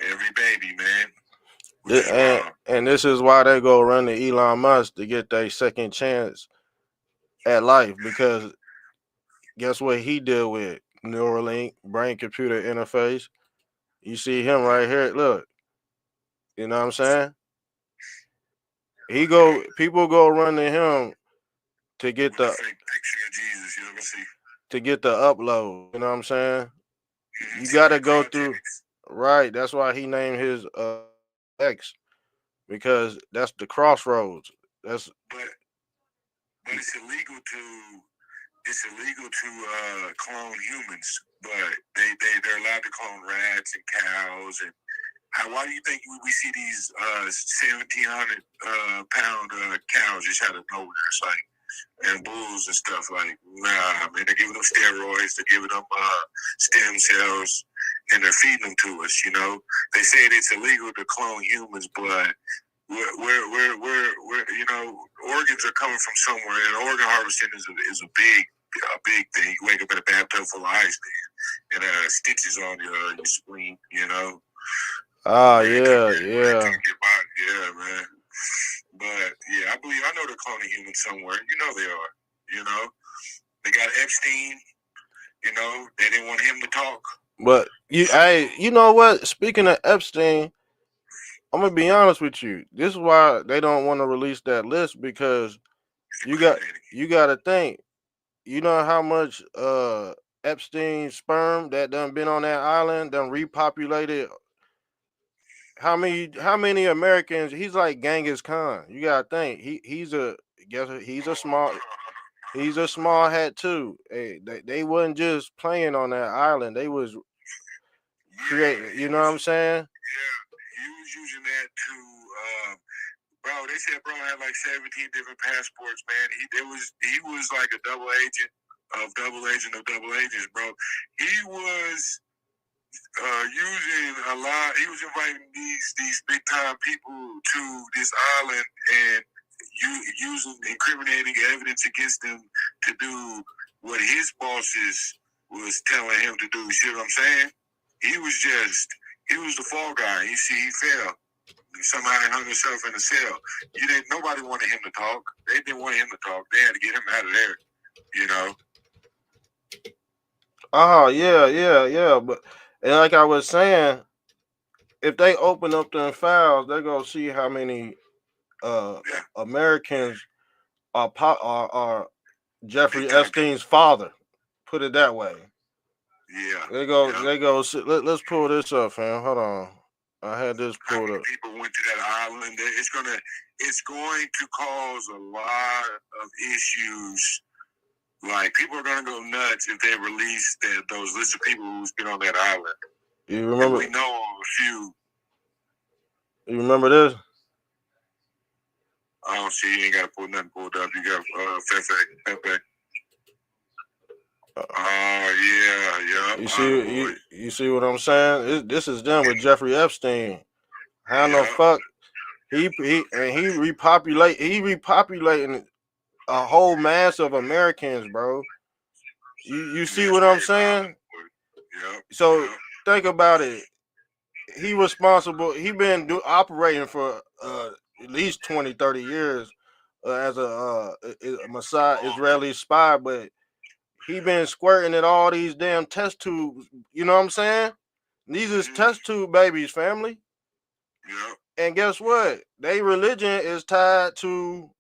every baby, man. And this is why they go run to Elon Musk to get their second chance at life, because guess what he deal with? Neuralink, brain computer interface. You see him right here. Look, you know what I'm saying? People go run to him to get the fake picture of Jesus, you ever see? to get the upload. You know what I'm saying? You gotta go through. Right. That's why he named his X, because that's the crossroads. That's but it's illegal to clone humans, but they're allowed to clone rats and cows. And why do you think we see these 1,700 pound cows just out of nowhere? It's like, and bulls and stuff, like, nah, man, they're giving them steroids, they're giving them stem cells, and they're feeding them to us, you know. They say it's illegal to clone humans, but we're you know, organs are coming from somewhere, and organ harvesting is a big thing. You wake up in a bathtub full of ice, man, and stitches on your spleen, you know. yeah. Yeah, man. But yeah, I know they're cloning humans somewhere. You know they are. You know, they got Epstein. You know, they didn't want him to talk. But you know what? Speaking of Epstein, I'm gonna be honest with you. This is why they don't want to release that list, because you got to think. You know how much Epstein sperm that done been on that island, done repopulated. How many Americans? He's like Genghis Khan. You gotta think. He's a small hat too. Hey, they wasn't just playing on that island. They was creating. You know what I'm saying? Yeah, he was using that to, bro. They said bro had like 17 different passports, man. He was like a double agent of double agent of double agents, bro. He was using a lot. He was inviting these big time people to this island and using incriminating evidence against them to do what his bosses was telling him to do. You see what I'm saying? He was the fall guy. You see, he fell. Somehow he hung himself in a cell. Nobody wanted him to talk. They didn't want him to talk. They had to get him out of there. You know. Oh yeah. But and like I was saying, if they open up them files, they're gonna see how many Americans are Jeffrey Epstein's father. Put it that way. Yeah. They go. Let's pull this up, fam. Hold on. I had this pulled up. People went to that island. It's going to cause a lot of issues. Like, people are gonna go nuts if they release those lists of people who's been on that island. You remember? And we know a few. You remember this? I don't see. You ain't got to pull nothing pulled up. You got Fefe. Oh yeah. You see what I'm saying? This is done with Jeffrey Epstein. How the Yeah. fuck he repopulating a whole mass of Americans, bro. You see what I'm saying? Yeah. So think about it. He responsible. He been operating for at least 20, 30 years as a Mossad Israeli spy, but he been squirting at all these damn test tubes. You know what I'm saying? These is test tube babies, family. Yeah. And guess what? They religion is tied to,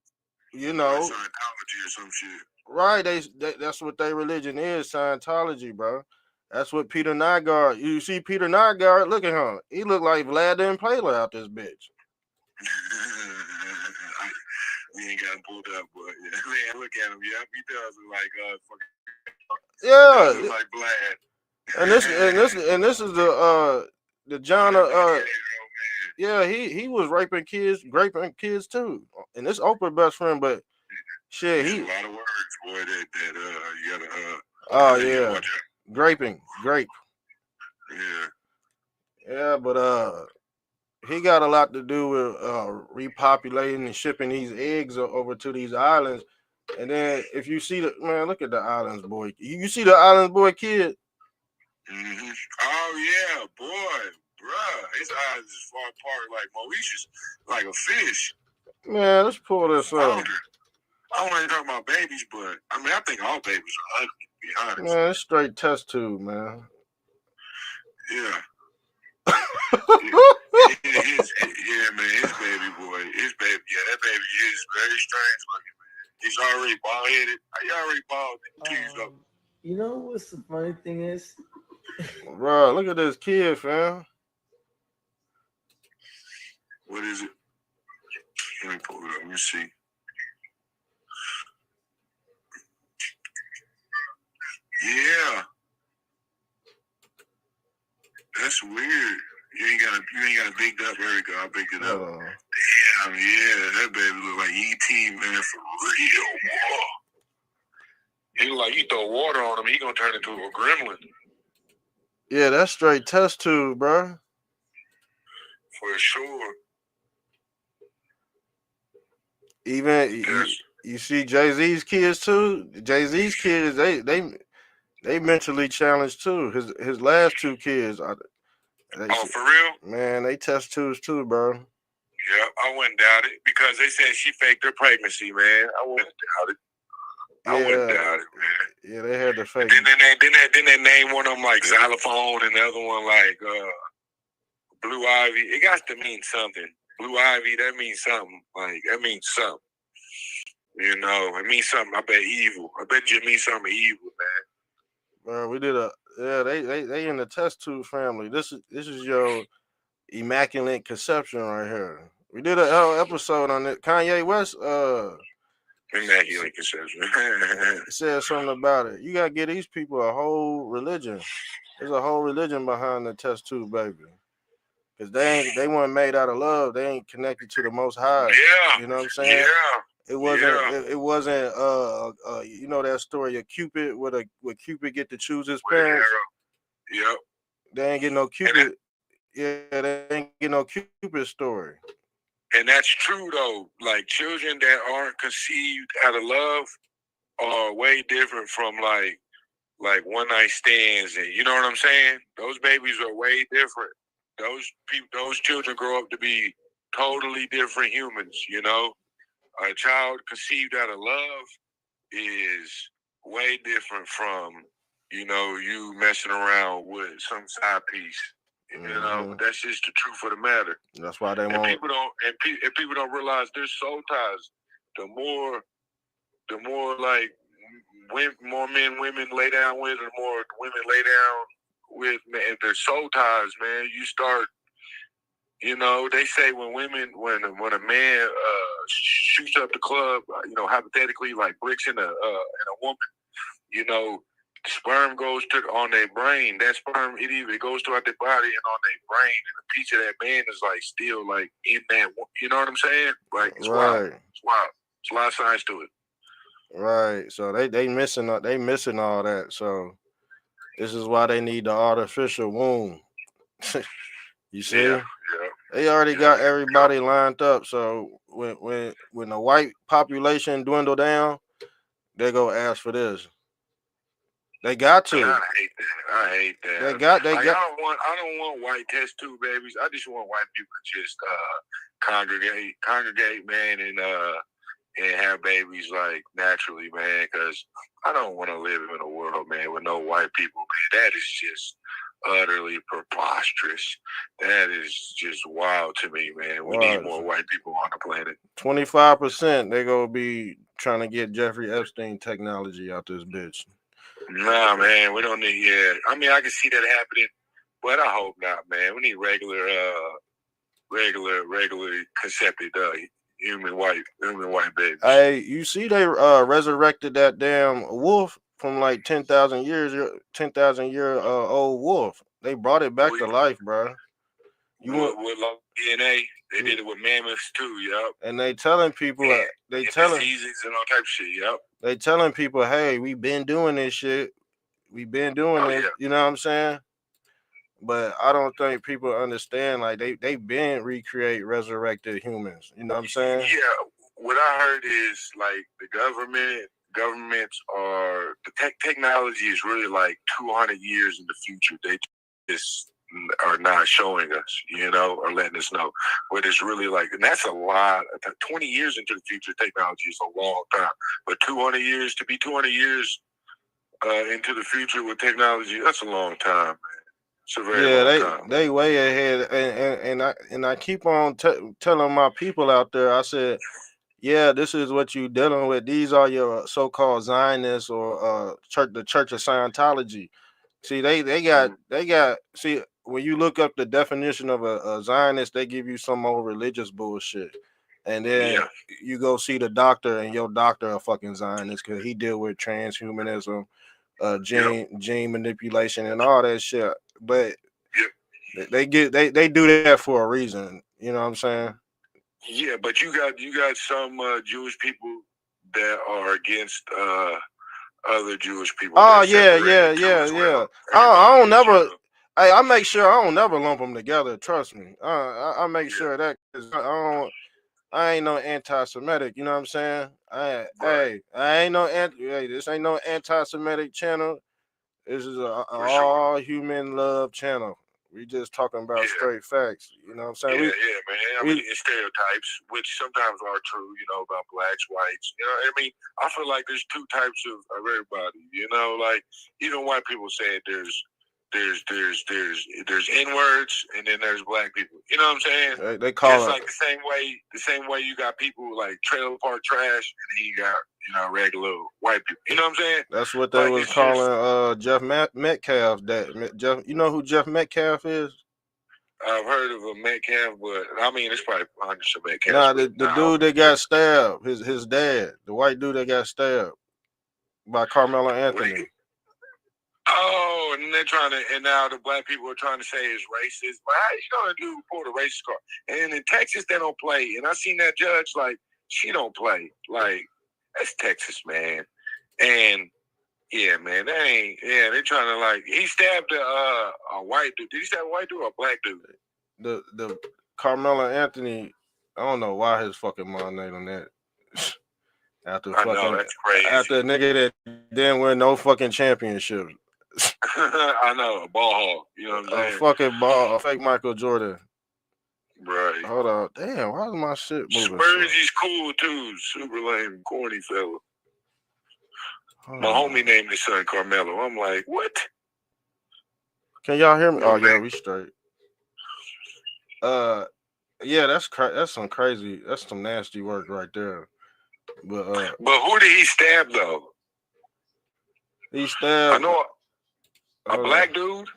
you know, Scientology or some shit. Right, that's what their religion is, Scientology, bro. That's what Peter Nygaard. You see Peter Nygaard, look at him. He look like Vlad Impaler out this bitch. We ain't got him pulled up, but yeah, man, look at him. Yeah, he does look like fucking. Yeah, Does look like Vlad. and this is the John yeah, he was raping kids too, and this Oprah best friend, but shit, he a lot of words, boy. That you gotta oh yeah, grape. Yeah, but he got a lot to do with repopulating and shipping these eggs over to these islands. And then if you see look at the islands boy. You see the islands boy kid? Mm-hmm. Oh yeah, boy, bruh. His eyes is far apart like Mauritius, like a fish. Man, let's pull this up. I don't want to talk about babies, but I mean, I think all babies are ugly, to be honest. Man, it's straight test tube, man. Yeah. Man, his baby boy, that baby is very strange looking, man. He's already bald headed. He already bald. You know what's the funny thing is? Bro, look at this kid, fam. What is it? Let me pull it up. Let me see. Yeah. That's weird. You ain't got to big it up. There we go. I bigged it up. Damn, yeah. That baby look like E.T., man, for real. Boy. He look like you throw water on him, he gonna turn into a gremlin. Yeah, that's straight test tube, bro. For sure. Even you see Jay-Z's kids too. Jay-Z's kids, they mentally challenged too. His last two kids. For real? Man, they test tubes too, bro. Yeah, I wouldn't doubt it because they said she faked her pregnancy, man. I wouldn't doubt it. I wouldn't doubt it, man. Yeah, they had to fake. Then they name one of them like xylophone and the other one like blue ivy. It got to mean something. Blue ivy, that means something. Like that means something. You know, it means something. I bet evil. I bet you it means something evil, man. Bro, we did they in the test tube family. This is your immaculate conception right here. We did a whole episode on it. Kanye West immaculate conception. said something about it. You gotta give these people a whole religion. There's a whole religion behind the test tube baby. Cause they weren't made out of love. They ain't connected to the Most High. Yeah. You know what I'm saying? Yeah. It wasn't you know that story of Cupid where Cupid get to choose his parents. Yep. They ain't get no Cupid. They ain't get no Cupid story. And that's true though. Like children that aren't conceived out of love are way different from like one night stands, and you know what I'm saying? Those babies are way different. Those children grow up to be totally different humans, you know? A child conceived out of love is way different from, you know, you messing around with some side piece. You know, that's just the truth of the matter. That's why they won't. People don't realize there's soul ties. The more like more men women lay down with, the more women lay down with, man, their soul ties, man. You start, you know, they say when a man shoots up the club, you know, hypothetically, like bricks in a woman, you know, sperm goes to on their brain. That sperm, it goes throughout their body and on their brain, and a piece of that man is like still like in that. You know what I'm saying? Like it's wild. It's wild. There's a lot of science to it. Right. So they missing all that. So this is why they need the artificial womb. You see? Yeah. They already got everybody lined up. So when the white population dwindle down, they go ask for this. They got to. I hate that. They got. I don't want white test tube babies. I just want white people to just congregate, man, and have babies like naturally, man. Because I don't want to live in a world, man, with no white people, man. That is just utterly preposterous. That is just wild to me, man. We need more white people on the planet. 25%. They gonna be trying to get Jeffrey Epstein technology out this bitch. Nah, man, we don't need. Yeah, I mean, I can see that happening, but I hope not, man. We need regular concepted human white babies. Hey, you see, they resurrected that damn wolf from like 10,000 year old wolf. They brought it back to life, bro. With DNA, they did it with mammoths too, yup. And they telling people, diseases and all type of shit, yup. They telling people, hey, we been doing this shit. We been doing it. Yeah. You know what I'm saying? But I don't think people understand. Like they been resurrected humans. You know what I'm saying? Yeah. What I heard is like the governments are the technology is really like 200 years in the future. They just are not showing us, you know, or letting us know. But it's really like, and that's a lot. 20 years into the future, technology is a long time. But 200 years into the future with technology, that's a long time, man. It's a very long time. They way ahead, and I keep on telling my people out there. I said, yeah, this is what you dealing with. These are your so-called Zionists or the Church of Scientology. See, they got see, when you look up the definition of a Zionist, they give you some old religious bullshit. And then you go see the doctor, and your doctor a fucking Zionist because he deal with transhumanism, gene manipulation, and all that shit. But they do that for a reason. You know what I'm saying? Yeah, but you got some Jewish people that are against other Jewish people. Oh yeah. I don't never. I make sure I don't never lump them together. Trust me. I make sure that because I ain't no anti-Semitic. You know what I'm saying? I ain't no this ain't no anti-Semitic channel. This is a all human love channel. We just talking about straight facts. You know what I'm saying? Man. I mean, it's stereotypes, which sometimes are true, you know, about blacks, whites. You know, I mean, I feel like there's two types of everybody. You know, like even white people say there's N-words and then there's black people. You know what I'm saying? They call just like the same way you got people like trailer park trash, and then you got regular white people. You know what I'm saying? That's what they was calling Jeff Metcalf. Jeff, you know who Jeff Metcalf is? I've heard of a Metcalf, but I mean it's probably hundreds of Metcalfs. Nah, the dude that got stabbed, his dad, the white dude that got stabbed by Carmelo Anthony. Oh, and they're and now the black people are trying to say it's racist. But how you gonna do pull the racist card? And in Texas they don't play. And I seen that judge like she don't play. Like that's Texas, man. And yeah, man, they're trying to like he stabbed a white dude. Did he stab a white dude or a black dude? The Carmelo Anthony, I don't know why his fucking mind ain't on that. After know, that's crazy. After a nigga that didn't win no fucking championship. I know, a ball hog. You know what I'm saying? A fucking ball, a fake Michael Jordan. Right. Hold on. Damn, why is my shit moving? Spursy's cool too. Super lame, corny fella. My homie named his son Carmelo. I'm like, what? Can y'all hear me? Oh yeah, we straight. Yeah, that's some crazy. That's some nasty work right there. But who did he stab though? He stabbed. I know a black dude.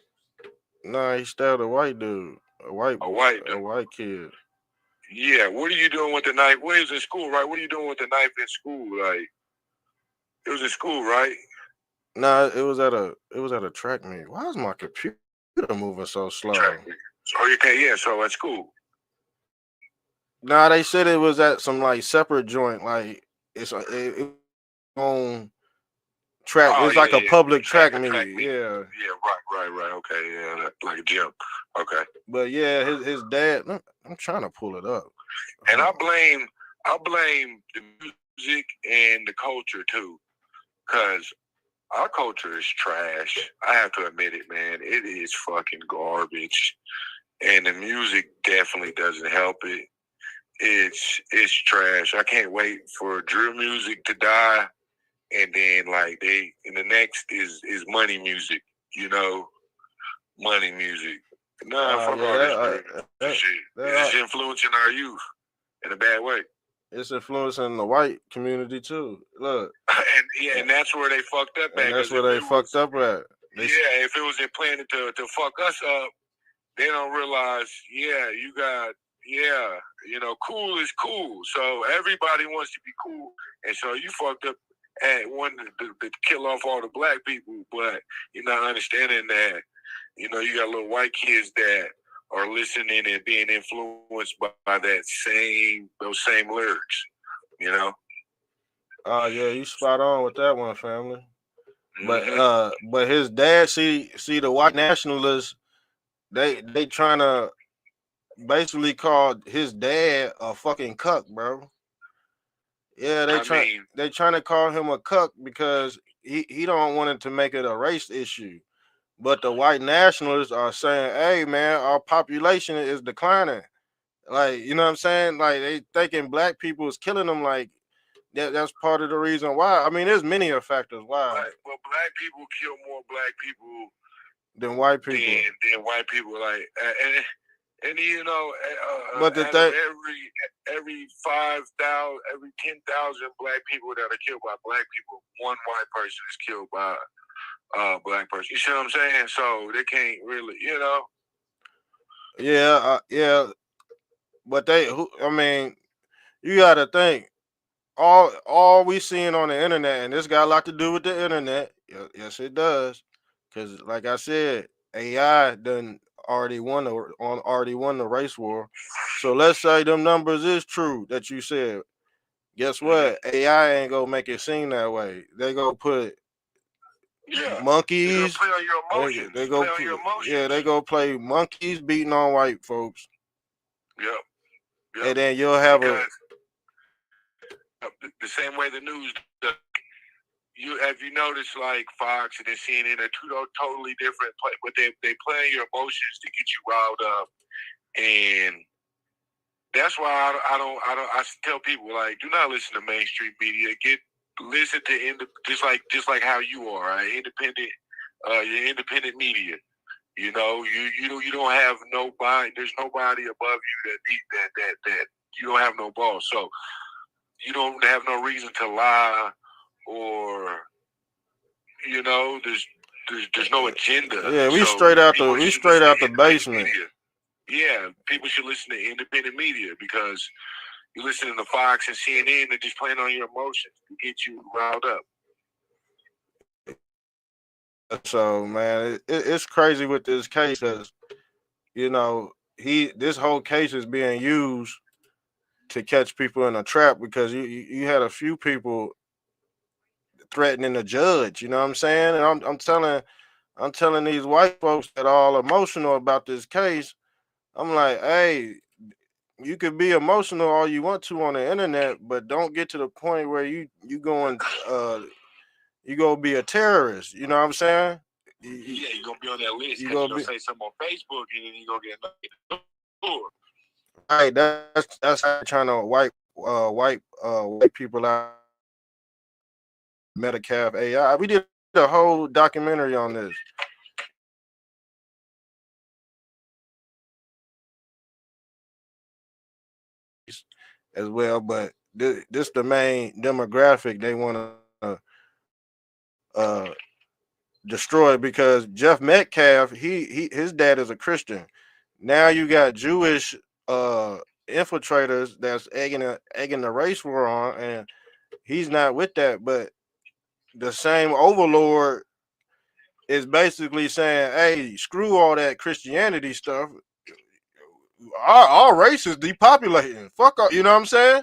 Nah, he stabbed a white dude. A white kid. Yeah, what are you doing with the knife? Well, he was in school, right? What are you doing with the knife in school? Like, it was in school, right? Nah, it was at a track meet. Why is my computer moving so slow? Track meet. So you can, yeah. So that's cool. Nah, they said it was at some like separate joint, like it on track. Oh It's like a yeah. public track A meet. track meet. Yeah. Yeah. Right. Okay. Yeah. Like a gym. Okay. But yeah, his dad. I'm trying to pull it up. And I blame the music and the culture too, because our culture is trash. I have to admit it, man. It is fucking garbage, and the music definitely doesn't help it. It's trash. I can't wait for drill music to die, and then like and the next is money music. You know, money music. Nah, fuck all this shit. It's just influencing our youth in a bad way. It's influencing the white community too. Look, and that's where they fucked up at. And that's where they fucked up at. If it was implanted to fuck us up, they don't realize. Yeah, you got. Yeah, cool is cool. So everybody wants to be cool, and so you fucked up at wanting to kill off all the black people, but you're not understanding that. You got little white kids that are listening and being influenced by those same lyrics. Oh yeah, you spot on with that one, family. But his dad, see the white nationalists, they trying to basically call his dad a fucking cuck, bro. Yeah, they trying to call him a cuck because he don't want it to make it a race issue. But the white nationalists are saying, hey man, our population is declining. Like, you know what I'm saying? Like they thinking black people is killing them. Like that's part of the reason why. I mean, there's many factors why. Well, black people kill more black people than white people. Than white people. Like, and but the thing, every 5,000, every 10,000 black people that are killed by black people, one white person is killed by black person. You see what I'm saying? So they can't really, Yeah. But I mean, you got to think. All we seeing on the internet, and this got a lot to do with the internet. Yes, it does. Because, like I said, AI done already won the race war. So let's say them numbers is true that you said. Guess what? AI ain't gonna make it seem that way. They gonna put monkeys. Play on your emotions. They go play on your emotions. Yeah, they go play monkeys beating on white folks. Yep. And then you'll have the same way the news does. Have you noticed like Fox and CNN are two totally different, but they play your emotions to get you riled up, and that's why I tell people like, do not listen to mainstream media. Listen to just like how you are, right? Independent, your independent media. You don't have nobody. There's nobody above you that you don't have no boss. So you don't have no reason to lie, or there's no agenda. Yeah, we straight out the basement. Media. Yeah, people should listen to independent media because you're listening to Fox and CNN. They're just playing on your emotions to get you riled up. So man, it's crazy with this case because this whole case is being used to catch people in a trap because you had a few people threatening the judge. You know what I'm saying? And I'm telling these white folks that are all emotional about this case. I'm like, hey, you could be emotional all you want to on the internet, but don't get to the point where you going you gonna be a terrorist. You know what I'm saying? Yeah, you're gonna be on that list. You're gonna say something on Facebook, and then you're gonna get another. Right, that's how they're trying to wipe people out. Metacalf AI. We did a whole documentary on this. As well, but this the main demographic they want to destroy because Jeff Metcalf, his dad is a Christian. Now you got Jewish infiltrators that's egging the race war on, and he's not with that. But the same overlord is basically saying, "Hey, screw all that Christianity stuff. Our race is depopulating. Fuck all." You know what I'm saying?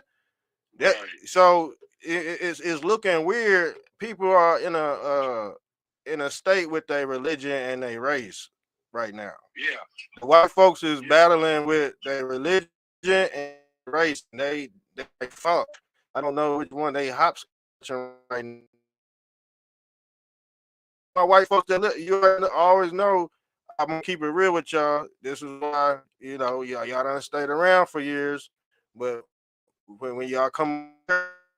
That so it's looking weird. People are in a state with their religion and their race right now. Yeah. The white folks is battling with their religion and race. And they fuck. I don't know which one they hopscotching right now. My white folks that you always know. I'm gonna keep it real with y'all. This is why y'all done stayed around for years, but when y'all come,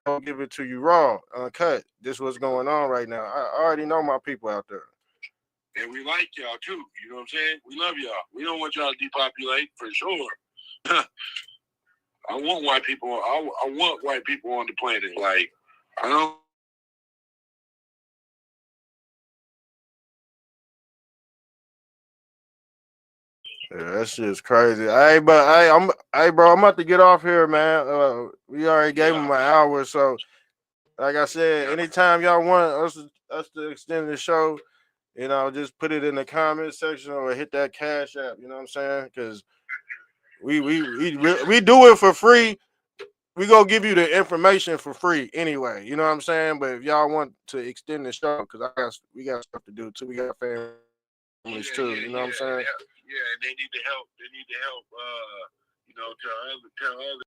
I'll give it to you raw, uncut. This what's going on right now. I already know my people out there. And we like y'all too. You know what I'm saying? We love y'all. We don't want y'all to depopulate for sure. I want white people. I want white people on the planet. Like I don't. Yeah, that shit's crazy. Hey, but hey, bro, I'm about to get off here, man. We already gave him an hour, so like I said, anytime y'all want us to extend the show, just put it in the comment section or hit that cash app. You know what I'm saying? Because we do it for free. We gonna give you the information for free anyway. You know what I'm saying? But if y'all want to extend the show, because we got stuff to do too. We got families too. You know what I'm saying? Yeah, and they need to help. They need to help. Tell other.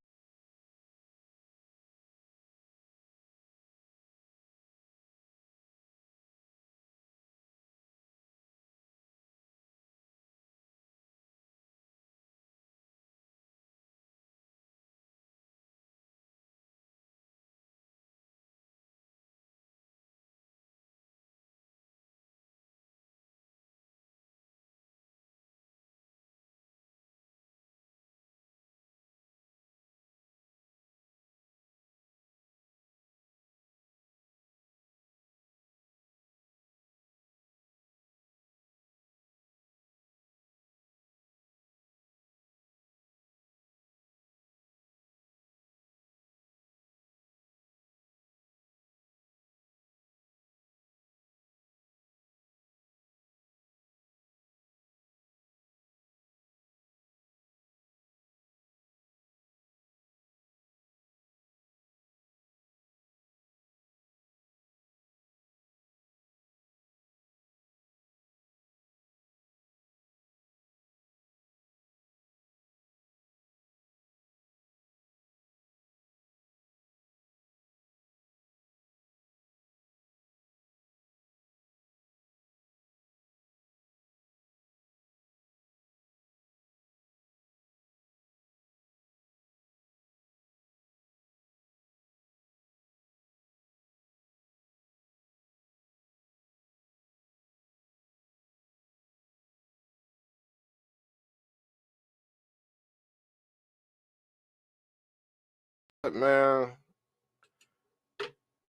Man,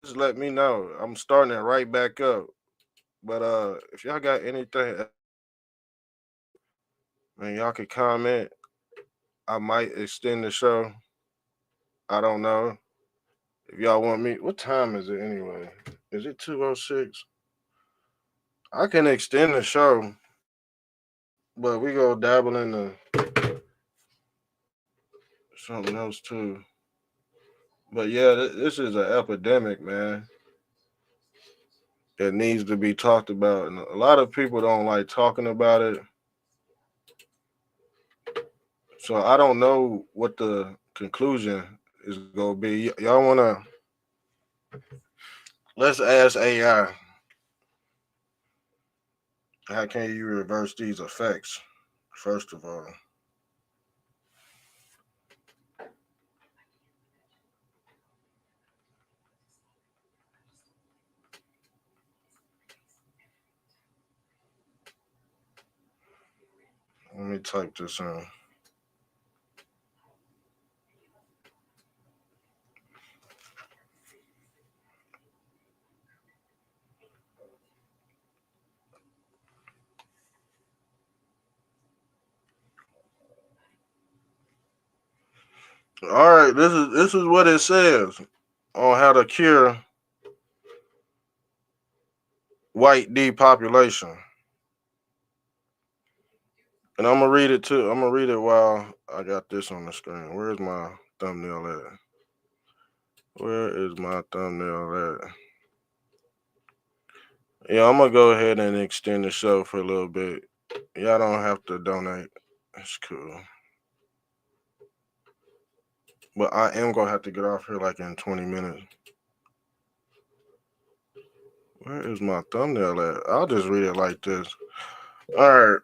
just let me know. I'm starting it right back up. But if y'all got anything, man, y'all can comment. I might extend the show. I don't know. If y'all want me, what time is it anyway? Is it 2:06? I can extend the show, but we go dabble into something else too. But yeah, this is an epidemic, man, that needs to be talked about, and a lot of people don't like talking about it. So I don't know what the conclusion is gonna be. Y'all wanna let's ask AI. How can you reverse these effects? First of all. Let me type this in. All right, this is what it says on how to cure white depopulation. And I'm gonna read it too. I'm gonna read it while I got this on the screen. Where's my thumbnail at? Where is my thumbnail at? Yeah, I'm gonna go ahead and extend the show for a little bit. Y'all don't have to donate. It's cool. But I am gonna have to get off here like in 20 minutes. Where is my thumbnail at? I'll just read it like this. All right.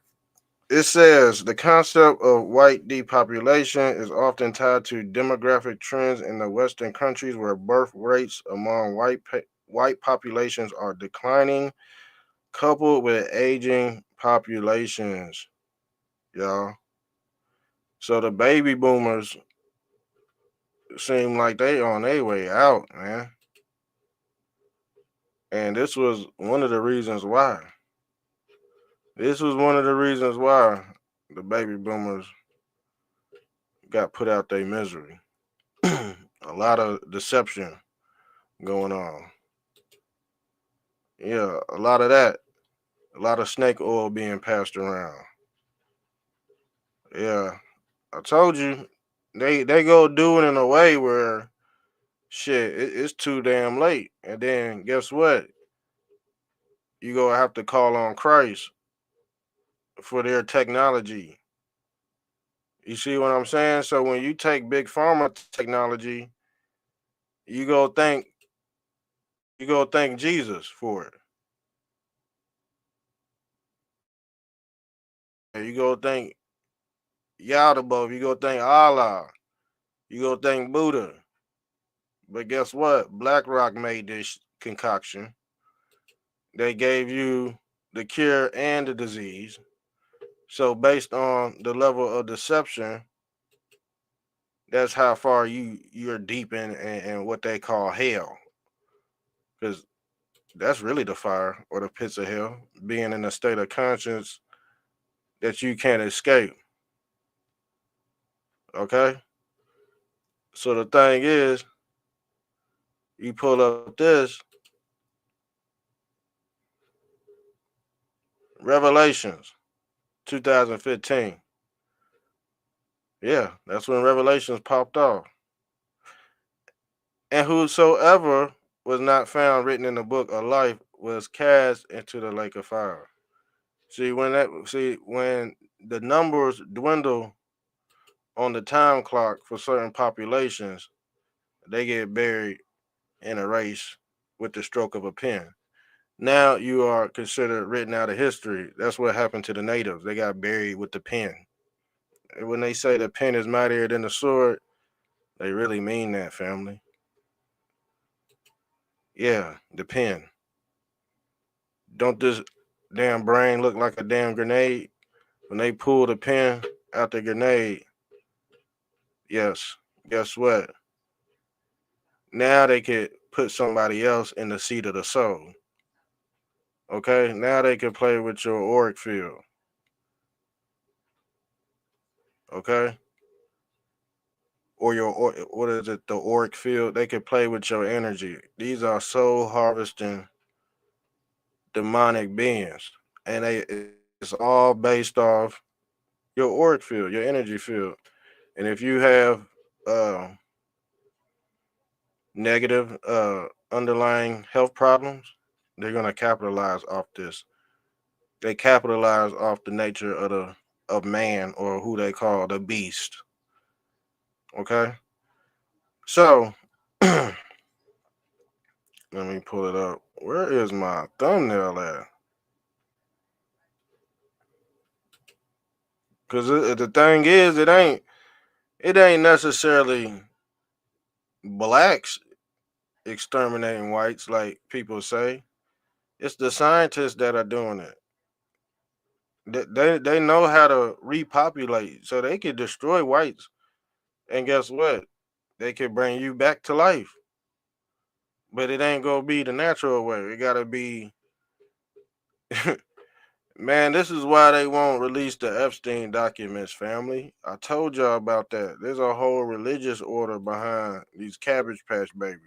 It says the concept of white depopulation is often tied to demographic trends in the Western countries where birth rates among white populations are declining, coupled with aging populations. Y'all. So the baby boomers seem like they on their way out, man. And this was one of the reasons why. This was one of the reasons why the baby boomers got put out their misery. A lot of deception going on. Yeah, a lot of that. A lot of snake oil being passed around. Yeah, I told you, they go do it in a way where shit, it's too damn late. And then guess what? You gonna have to call on Christ for their technology. You see what I'm saying? So when you take big pharma technology, you go thank Jesus for it. You go thank Yaldabaoth. You go thank Allah. You go thank Buddha. But guess what? BlackRock made this concoction. They gave you the cure and the disease. So based on the level of deception, that's how far you're deep in what they call hell. Because that's really the fire or the pits of hell, being in a state of conscience that you can't escape. Okay? So the thing is, you pull up this Revelations 2015. Yeah, that's when Revelations popped off. And whosoever was not found written in the book of life was cast into the lake of fire. When the numbers dwindle on the time clock for certain populations, they get buried in a race with the stroke of a pen. Now you are considered written out of history. That's what happened to the natives. They got buried with the pen. And when they say the pen is mightier than the sword, they really mean that, family. Yeah, the pen. Don't this damn brain look like a damn grenade? When they pull the pin out the grenade, yes, guess what? Now they could put somebody else in the seat of the soul. Okay, now they can play with your auric field. Okay, or what is it? The auric field. They can play with your energy. These are soul harvesting demonic beings, and it's all based off your auric field, your energy field. And if you have uh, negative underlying health problems, they're gonna capitalize off this. They capitalize off the nature of man, or who they call the beast. Okay, so let me pull it up. Where is my thumbnail at? Because the thing is, it ain't necessarily blacks exterminating whites like people say. It's the scientists that are doing it. They know how to repopulate, so they can destroy whites. And guess what? They can bring you back to life. But it ain't gonna be the natural way. It gotta be man, this is why they won't release the Epstein documents, family. I told y'all about that. There's a whole religious order behind these Cabbage Patch babies.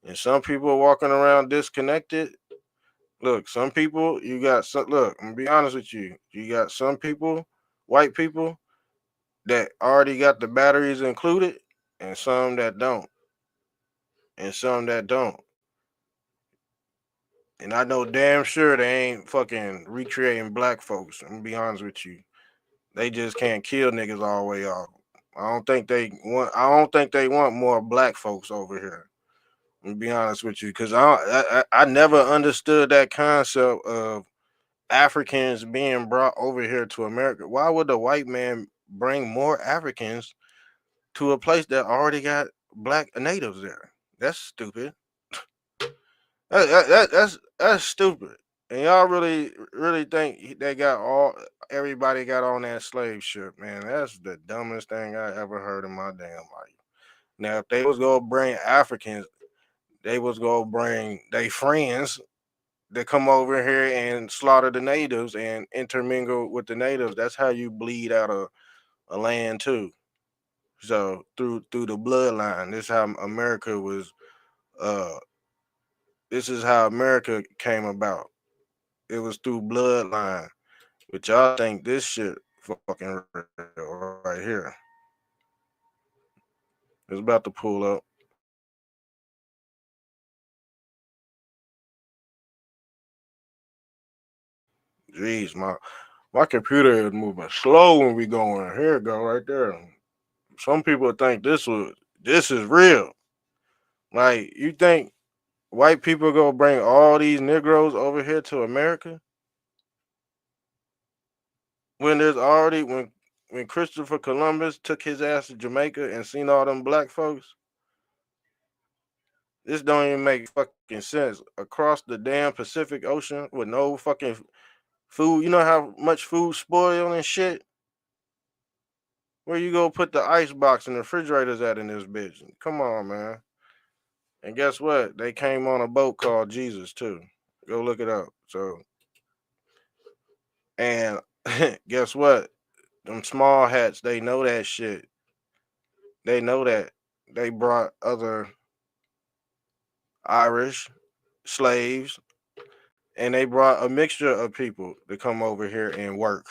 And some people are walking around disconnected. Look, some people you got some. Look, I'm gonna be honest with you. You got some people, white people, that already got the batteries included, and some that don't, and some that don't. And I know damn sure they ain't fucking recreating black folks. I'm gonna be honest with you. They just can't kill niggas all the way off. I don't think they want. I don't think they want more black folks over here. I'm gonna be honest with you, because I never understood that concept of Africans being brought over here to America. Why would the white man bring more Africans to a place that already got black natives there? That's stupid. That's stupid. And y'all really think they got all everybody got on that slave ship, man? That's the dumbest thing I ever heard in my damn life. Now, if they was gonna bring Africans, they was gonna bring their friends that come over here and slaughter the natives and intermingle with the natives. That's how you bleed out a land too. So through the bloodline, this is how America was. Uh, this is how America came about. It was through bloodline. But y'all think this shit fucking real right here. It's about to pull up. Jeez, my computer is moving slow when we going. Here it go right there. Some people think this is real. Like, you think white people gonna bring all these Negroes over here to America when there's already when Christopher Columbus took his ass to Jamaica and seen all them black folks? This don't even make fucking sense. Across the damn Pacific Ocean with no fucking food. You know how much food spoil and shit? Where you go put the ice box and the refrigerators at in this bitch? Come on, man. And guess what? They came on a boat called Jesus too. Go look it up. So, and guess what? Them small hats, they know that shit. They know that. They brought other Irish slaves and they brought a mixture of people to come over here and work.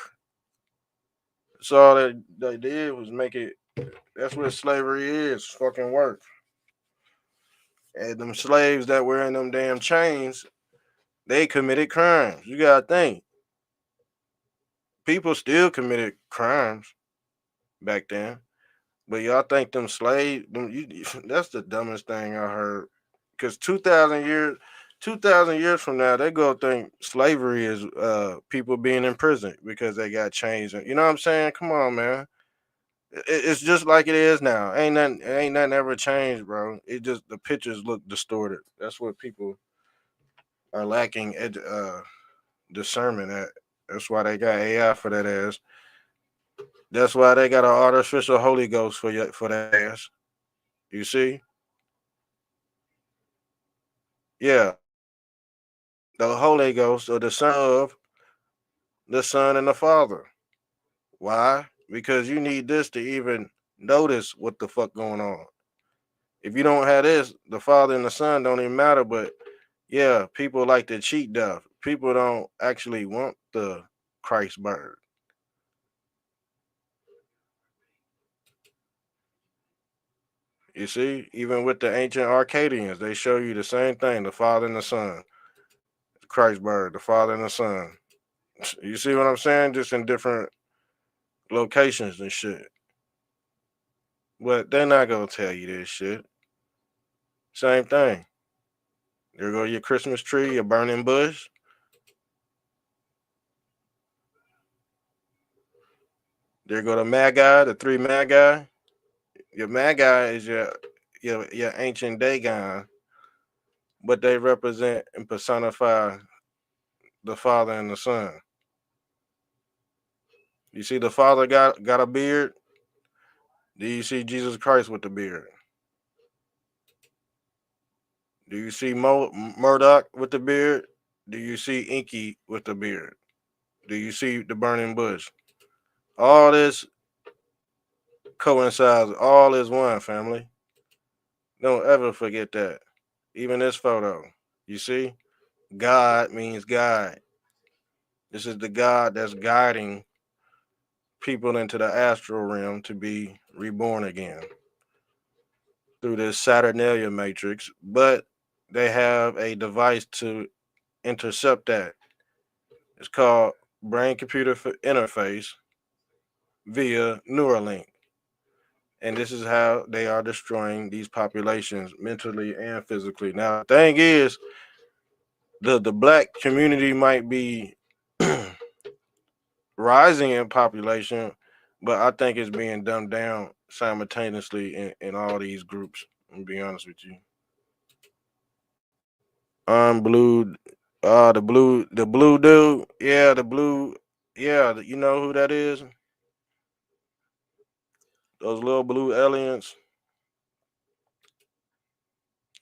So all that they did was make it. That's what slavery is, fucking work. And them slaves that were in them damn chains, they committed crimes. You gotta think. People still committed crimes back then. But y'all think them slaves, that's the dumbest thing I heard. Because 2,000 years from now, they go think slavery is people being in prison because they got chains. You know what I'm saying? Come on, man. It's just like it is now. Ain't nothing ever changed, bro. It just the pictures look distorted. That's what people are lacking discernment at. That's why they got AI for that ass. That's why they got an artificial Holy Ghost for that ass. You see? Yeah, the Holy Ghost or the Son of the Son and the Father. Why? Because you need this to even notice what the fuck going on. If you don't have this, the Father and the Son don't even matter. But yeah, people like to cheat death. People don't actually want the Christ bird. You see, even with the ancient Arcadians, they show you the same thing: the Father and the Son, the Christ bird, the Father and the Son. You see what I'm saying? Just in different locations and shit. But they're not gonna tell you this shit. Same thing. There go your Christmas tree, your burning bush. There go the Magi, the three Magi. Your Magi is your ancient Dagon, but they represent and personify the Father and the Son. You see, the Father got a beard. Do you see Jesus Christ with the beard? Do you see Murdoch with the beard? Do you see Inky with the beard? Do you see the burning bush? All this coincides. All is one, family. Don't ever forget that. Even this photo. You see? God means God. This is the God that's guiding people into the astral realm to be reborn again through this Saturnalia matrix, but they have a device to intercept that. It's called brain computer interface via Neuralink. And this is how they are destroying these populations mentally and physically. Now, the thing is, the black community might be rising in population, but I think it's being dumbed down simultaneously in all these groups. I'm be honest with you. Blue, the blue dude, yeah, the blue, yeah, you know who that is? Those little blue aliens.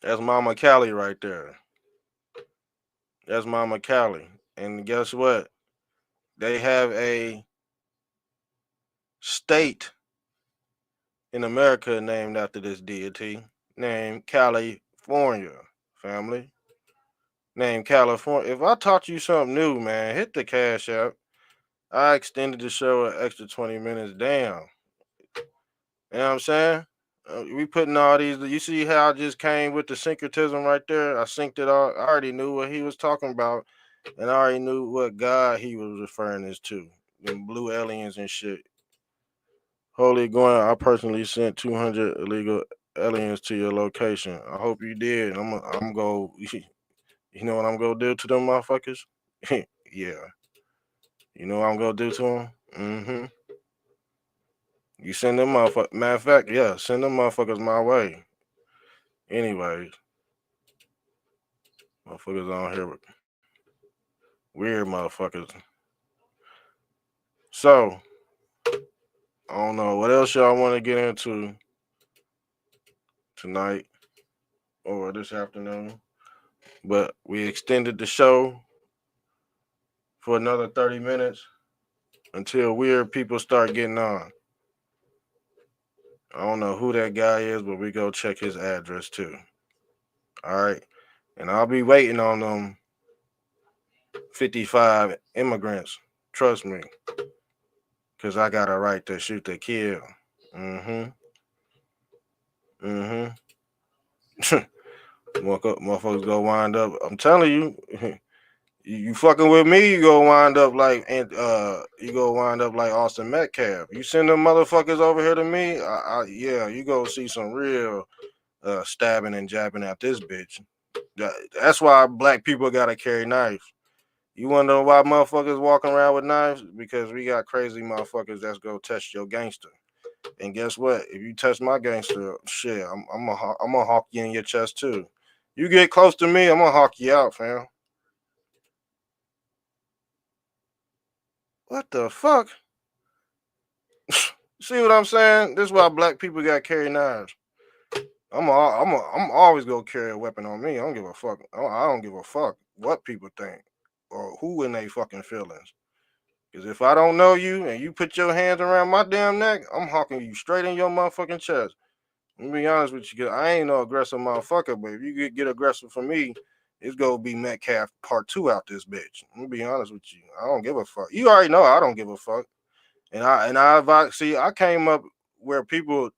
That's Mama Callie right there. That's Mama Callie. And guess what? They have a state in America named after this deity named California, family. Named California. If I taught you something new, man, hit the cash app. I extended the show an extra 20 minutes. Damn. You know what I'm saying? We putting all these. You see how I just came with the syncretism right there? I synced it all. I already knew what he was talking about, and I already knew what God he was referring this to. Them blue aliens and shit. Holy going, I personally sent 200 illegal aliens to your location. I hope you did. I'm go. You know what I'm gonna do to them motherfuckers? Yeah. You know what I'm gonna do to them? Mm-hmm. You send them motherfuckers. Matter of fact, yeah, send them motherfuckers my way. Anyways, motherfuckers on here with weird motherfuckers. So, I don't know what else y'all want to get into tonight or this afternoon, but we extended the show for another 30 minutes until weird people start getting on. I don't know who that guy is, but we go check his address too. All right. And I'll be waiting on them 55 immigrants. Trust me. Because I got a right to shoot to kill. Mm-hmm. Mm-hmm. Motherfuckers go wind up. I'm telling you, you fucking with me, you go wind up like Austin Metcalf. You send them motherfuckers over here to me, yeah, you go see some real stabbing and jabbing at this bitch. That's why black people gotta carry knives. You wanna know why motherfuckers walking around with knives? Because we got crazy motherfuckers that's go test your gangster. And guess what? If you touch my gangster, shit, I'm gonna hawk you in your chest too. You get close to me, I'm gonna hawk you out, fam. What the fuck? See what I'm saying? This is why black people got carry knives. I'm always gonna carry a weapon on me. I don't give a fuck. I don't give a fuck what people think or who in they fucking feelings. Because if I don't know you and you put your hands around my damn neck, I'm hawking you straight in your motherfucking chest. Let me be honest with you, cause I ain't no aggressive motherfucker, but if you get aggressive for me, it's gonna be Metcalf part 2 out this bitch. Let me be honest with you. I don't give a fuck. You already know I don't give a fuck. I came up where people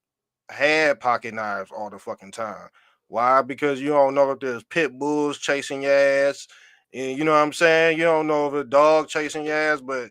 had pocket knives all the fucking time. Why? Because you don't know if there's pit bulls chasing your ass. And you know what I'm saying? You don't know if a dog chasing your ass, but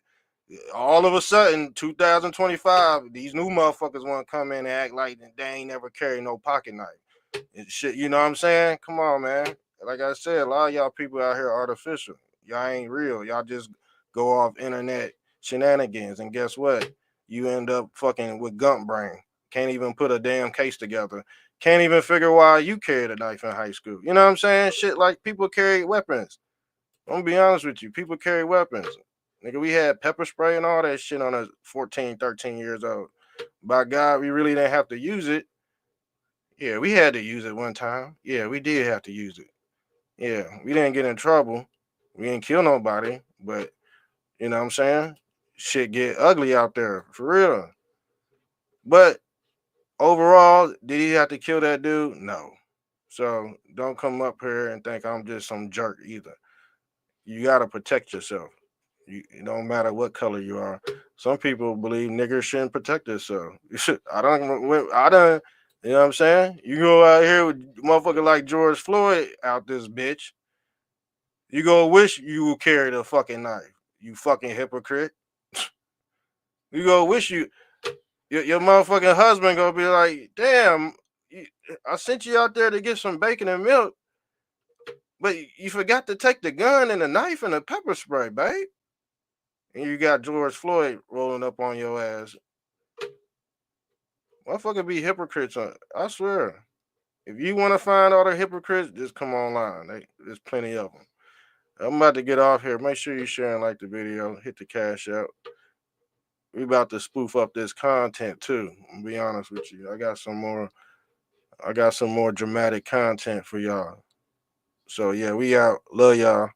all of a sudden, 2025, these new motherfuckers want to come in and act like they ain't never carried no pocket knife. And shit, you know what I'm saying? Come on, man. Like I said, a lot of y'all people out here are artificial. Y'all ain't real. Y'all just go off internet shenanigans. And guess what? You end up fucking with gump brain. Can't even put a damn case together. Can't even figure why you carried a knife in high school. You know what I'm saying? Shit, like people carry weapons. I'm gonna be honest with you. People carry weapons. Nigga, we had pepper spray and all that shit on us 14, 13 years old. By God, we really didn't have to use it. Yeah, we had to use it one time. Yeah, we did have to use it. Yeah, we didn't get in trouble. We didn't kill nobody. But, you know what I'm saying? Shit get ugly out there, for real. But overall, did he have to kill that dude? No. So don't come up here and think I'm just some jerk either. you gotta protect yourself. It don't matter what color you are. Some people believe niggers shouldn't protect themselves. I don't. You know what I'm saying? You go out here with motherfucker like George Floyd out this bitch. You go wish you would carry the fucking knife. You fucking hypocrite. You go wish your motherfucking husband gonna be like, damn, I sent you out there to get some bacon and milk, but you forgot to take the gun and the knife and the pepper spray, babe. And you got George Floyd rolling up on your ass. Motherfucker be hypocrites. I swear. If you want to find all the hypocrites, just come online. There's plenty of them. I'm about to get off here. Make sure you share and like the video. Hit the cash out. We about to spoof up this content too. I'll be honest with you. I got some more dramatic content for y'all. So yeah, we out. Love y'all.